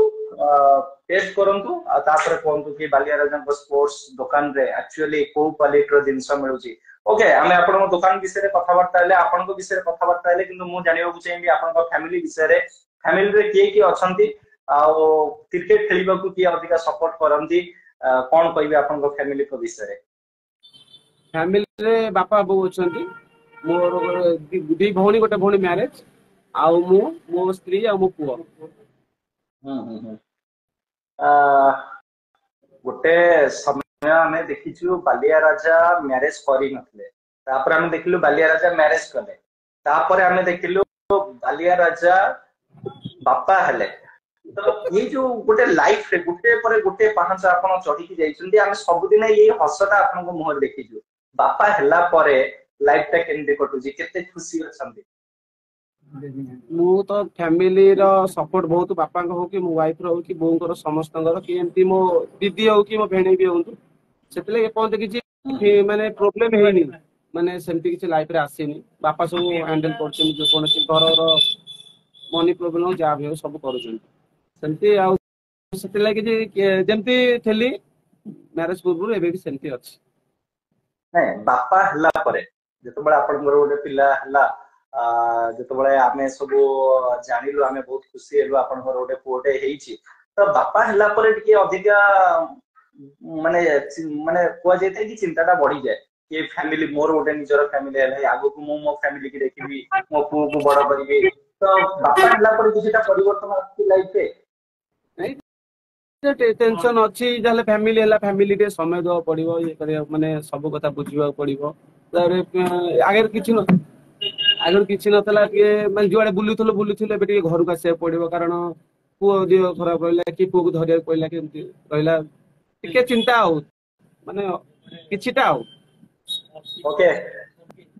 टेस्ट करंतु तापर कोंतु कि बालिया राजन स्पोर्ट्स दुकान रे एक्चुअली को क्वालिटी रो जिंस मिलुची। ओके हमें आपन दुकान विषय रे कथा बार्ता हले आपन को विषय रे कथा बार्ता हले किंतु मु जानिबो चाहिबी आपन को फैमिली विषय रे फैमिली रे के अछंती आ क्रिकेट खेलिबा को की अधिक सपोर्ट करंती कोन कहबे आपन को फैमिली को विषय रे? फैमिली रे बापा बो अछंती मोर दी भौणी गोटे भौणी मैरिज आउ मु मो स्त्री आ मो पुओ। गोटे समय हमें देखिछु बालिया राजा मैरिज करी नथले तापर हमें देखिलु बालिया राजा मैरिज कले तापर हमें देखिलु बालिया राजा बापा हले तो ये जो गोटे लाइफ रे गोटे पर गोटे पाहंच आपन चढ़ी की जाइछन्ती हम सब दिन ये हसटा आपन को मुहर देखिछु बापा हला परे लाइफ टा केनते कटुजी केते खुशी अछन्ती? मु तो फैमिली रो सपोर्ट बहुत बापा को हो कि मो वाइफ रो हो कि बों को समस्त को कि एमती मो दीदी हो कि मो भेणी भी होंतु सेतले एपंत किछि माने प्रॉब्लम हेनी माने सेमती किछि लाइफ रे आसीनी बापा सब हैंडल करछन जो कोनसी घर रो मनी प्रॉब्लम जा भी हो सब करूछन सेमती आ सेतले कि जेमती थेली मैरिज पूर्व एबे भी सेमती अछि नहीं बापा हला परे जतो बडा आपन गोटे पिला हला जतो बडा आमे सब जानिलु आमे बहुत खुशी हेलु आपन गोटे पुओटे हेइची तो बापा हला परे टिके अधिका माने माने को जेते कि चिंताटा बढ़ी जाए कि फैमिली मोर गोटे निजर फैमिली है आगो को मो फैमिली की देखिबी मो पुओ को बड़ करिबी तो बापा हला परे किछटा परिवर्तन आछि लाइफ रे नहीं टेंशन अच्छी जाले फैमिली हला फैमिली के समय दो पड़िबो ये करे माने सब कथा बुझिबा पड़िबो तारे आगे किछि न आगे किछि नथला के माने जुआडे बुलुथुलो बेटी घर का से पड़िबो कारण पुओ दियो खराब रहला कि पुओ को धरिया पड़ला कि रहला टिके चिंता हो माने किछिटा हो। ओके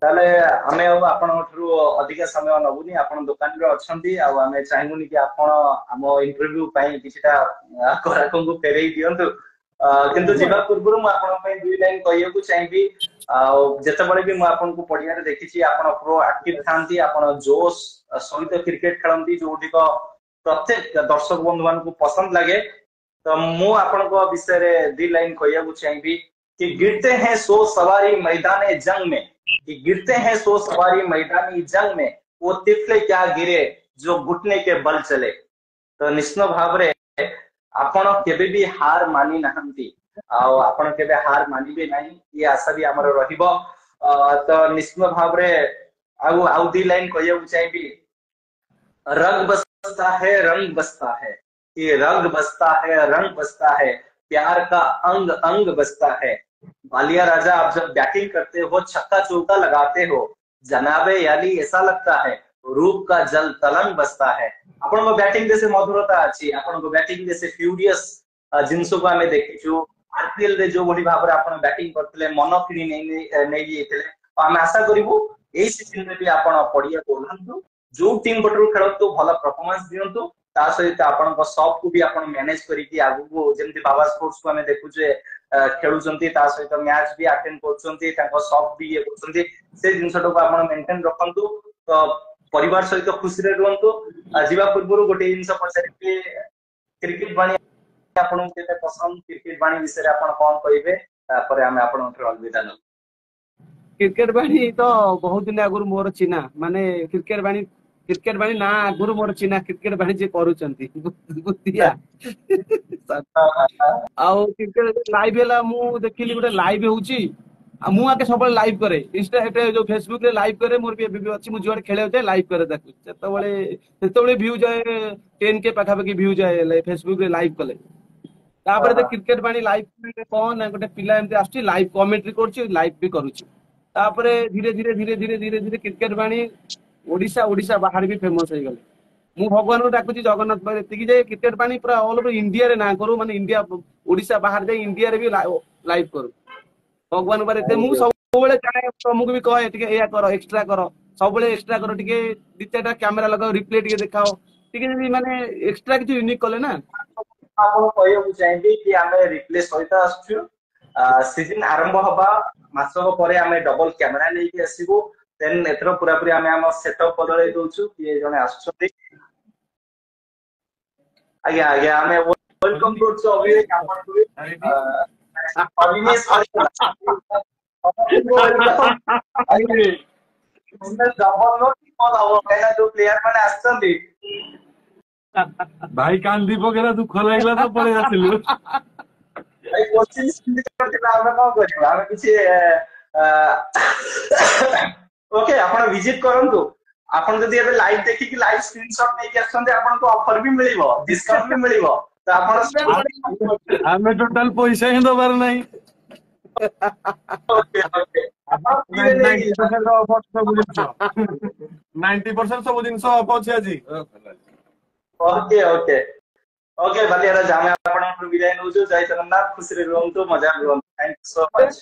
ताले हमें अब आपनठरु अधिक समय नबुनी आपन दुकान रे अछंती आ हमें चाहबुनी कि आपन हम इंटरव्यू पई किछटा कराकन को फेरई दियंतु किंतु जीवा पूर्व मु आपन पई दुई लाइन कहियो को चाहबी जेते बळे भी मु आपन को पडिया रे देखिछि आपन प्रो एक्टिव थांती आपन जोश सहित क्रिकेट खेलंती जोठी को प्रत्येक दर्शक बंधु मान को पसंद लागे तो मु आपन को विषय रे दुई लाइन कहियो को चाहबी कि गिरते हैं सो सवारी मैदान जंग में कि गिरते हैं सो सवारी मैदानी जंग में वो तिफले क्या गिरे जो घुटने के बल चले तो निश्चित भाव रे आपण केबे भी हार मानी नहंती आपण केबे हार मानिबे नहीं ये आशा भी हमर रहिबो तो निश्चित भाव रे आउ दी लाइन कहियो चाहबी रंग बसता है रंग बसता है ये रंग बसता है रंग बसता है प्यार का अंग अंग बसता है बालिया राजा आप जब बैटिंग करते हो छक्का चौका लगाते हो जनाबे याली ऐसा लगता है रूप का जल तलंग बसता है आपण को बैटिंग जैसे मधुरता अछि आपण को बैटिंग जैसे फ्यूरियस जिंसो को हमें देखिछु आईपीएल रे जो बडी भाबरे आपण बैटिंग करतले मन किनी नै जेतले हम आशा करिवो एई सीजन रे भी आपण पडिया बोलंतु जो टीम पटरु खेलतु भल परफॉर्मेंस दियंतु ता सहित आपन शॉप को भी आपन मैनेज करिकि आगु को जेमति बाबा स्पोर्ट्स को हमें देखु जे खेलुचंती ता सहित मैच भी अटेंड करचंती तांको शॉप भी ये करचंती से जिंसटो को आपन मेंटेन रखंतु तो परिवार सहित खुशी रे रहंतु जीवा पूर्व गोटे जिंस पचारि कि क्रिकेट बाणी आपन केते पसंद क्रिकेट बाणी विषय आपन कोन कहिबे तापर हमें आपन अलविदा न क्रिकेट बाणी तो बहुत दिन आगुर मोर चिन्हा माने क्रिकेट बाणी ना आगुर मोर चिन्हा क्रिकेट बाणी जे करूचंती गुतिया आउ क्रिकेट लाइव हेला मु देखिली गोटे लाइव होउची मु आके सब लाइव करे इंस्टा एटे जो फेसबुक रे लाइव करे मोर भी अच्छी मु जुआडे खेले होते लाइव करे देखु सेतबळे व्यू जाए 10 के पाखा पाखी व्यू जाए फेसबुक रे लाइव कले तापर क्रिकेट बाणी लाइव कोन गोटे पिला एमती आछी लाइव कमेंट्री करछि लाइव भी करूछि तापर धीरे धीरे क्रिकेट बाणी ओडिशा बाहर भी फेमस हो गले मु भगवान को डाकुची जगन्नाथ भाई एतिकी जे क्रिकेट बाणी पूरा ऑल ओवर इंडिया रे ना करू माने इंडिया ओडिशा बाहर जाई इंडिया रे भी लाइव करू भगवान बारे ते मु सब बेले चाहे तुमको भी कहे टिके एया करो एक्स्ट्रा करो सब बेले एक्स्ट्रा करो टिके दि चारटा कैमरा लगाओ रिप्ले टिके देखाओ टिके जदी माने एक्स्ट्रा किछ यूनिक कले ना आपन कहयो चाहिबी कि हमें रिप्ले सहित आछु सीजन आरंभ हबा मासक परे हमें डबल कैमरा नै कि आसीबो देन एथरो पूरा पूरी हमें हम सेटअप बदलै दोछु कि जने आछथि आज्ञा आज्ञा हमें वेलकम टू अभिषेक आपन को अविनेश डबल नो कॉल हो कहना जो प्लेयर माने आछथि भाई कांदी पकेला दुख लागला तो पळे आसिलु भाई क्वेश्चन करते हम को करियो हम किछि ओके आपण विजिट करंतु आपण जदी एबे लाइव देखि कि लाइव स्क्रीनशॉट नै कि आछन्ते आपण को ऑफर भी मिलिबो डिस्काउंट भी मिलिबो तो आपण हमें टोटल पैसा ही दबार नहीं ओके ओके 90% सब जिंस ऑफ अछि আজি ओके ओके ओके भलिया जामे आपण विदाय नउजो जय जगन्नाथ खुशी रे रहंतु मजा रहंतु थैंक यू सो मच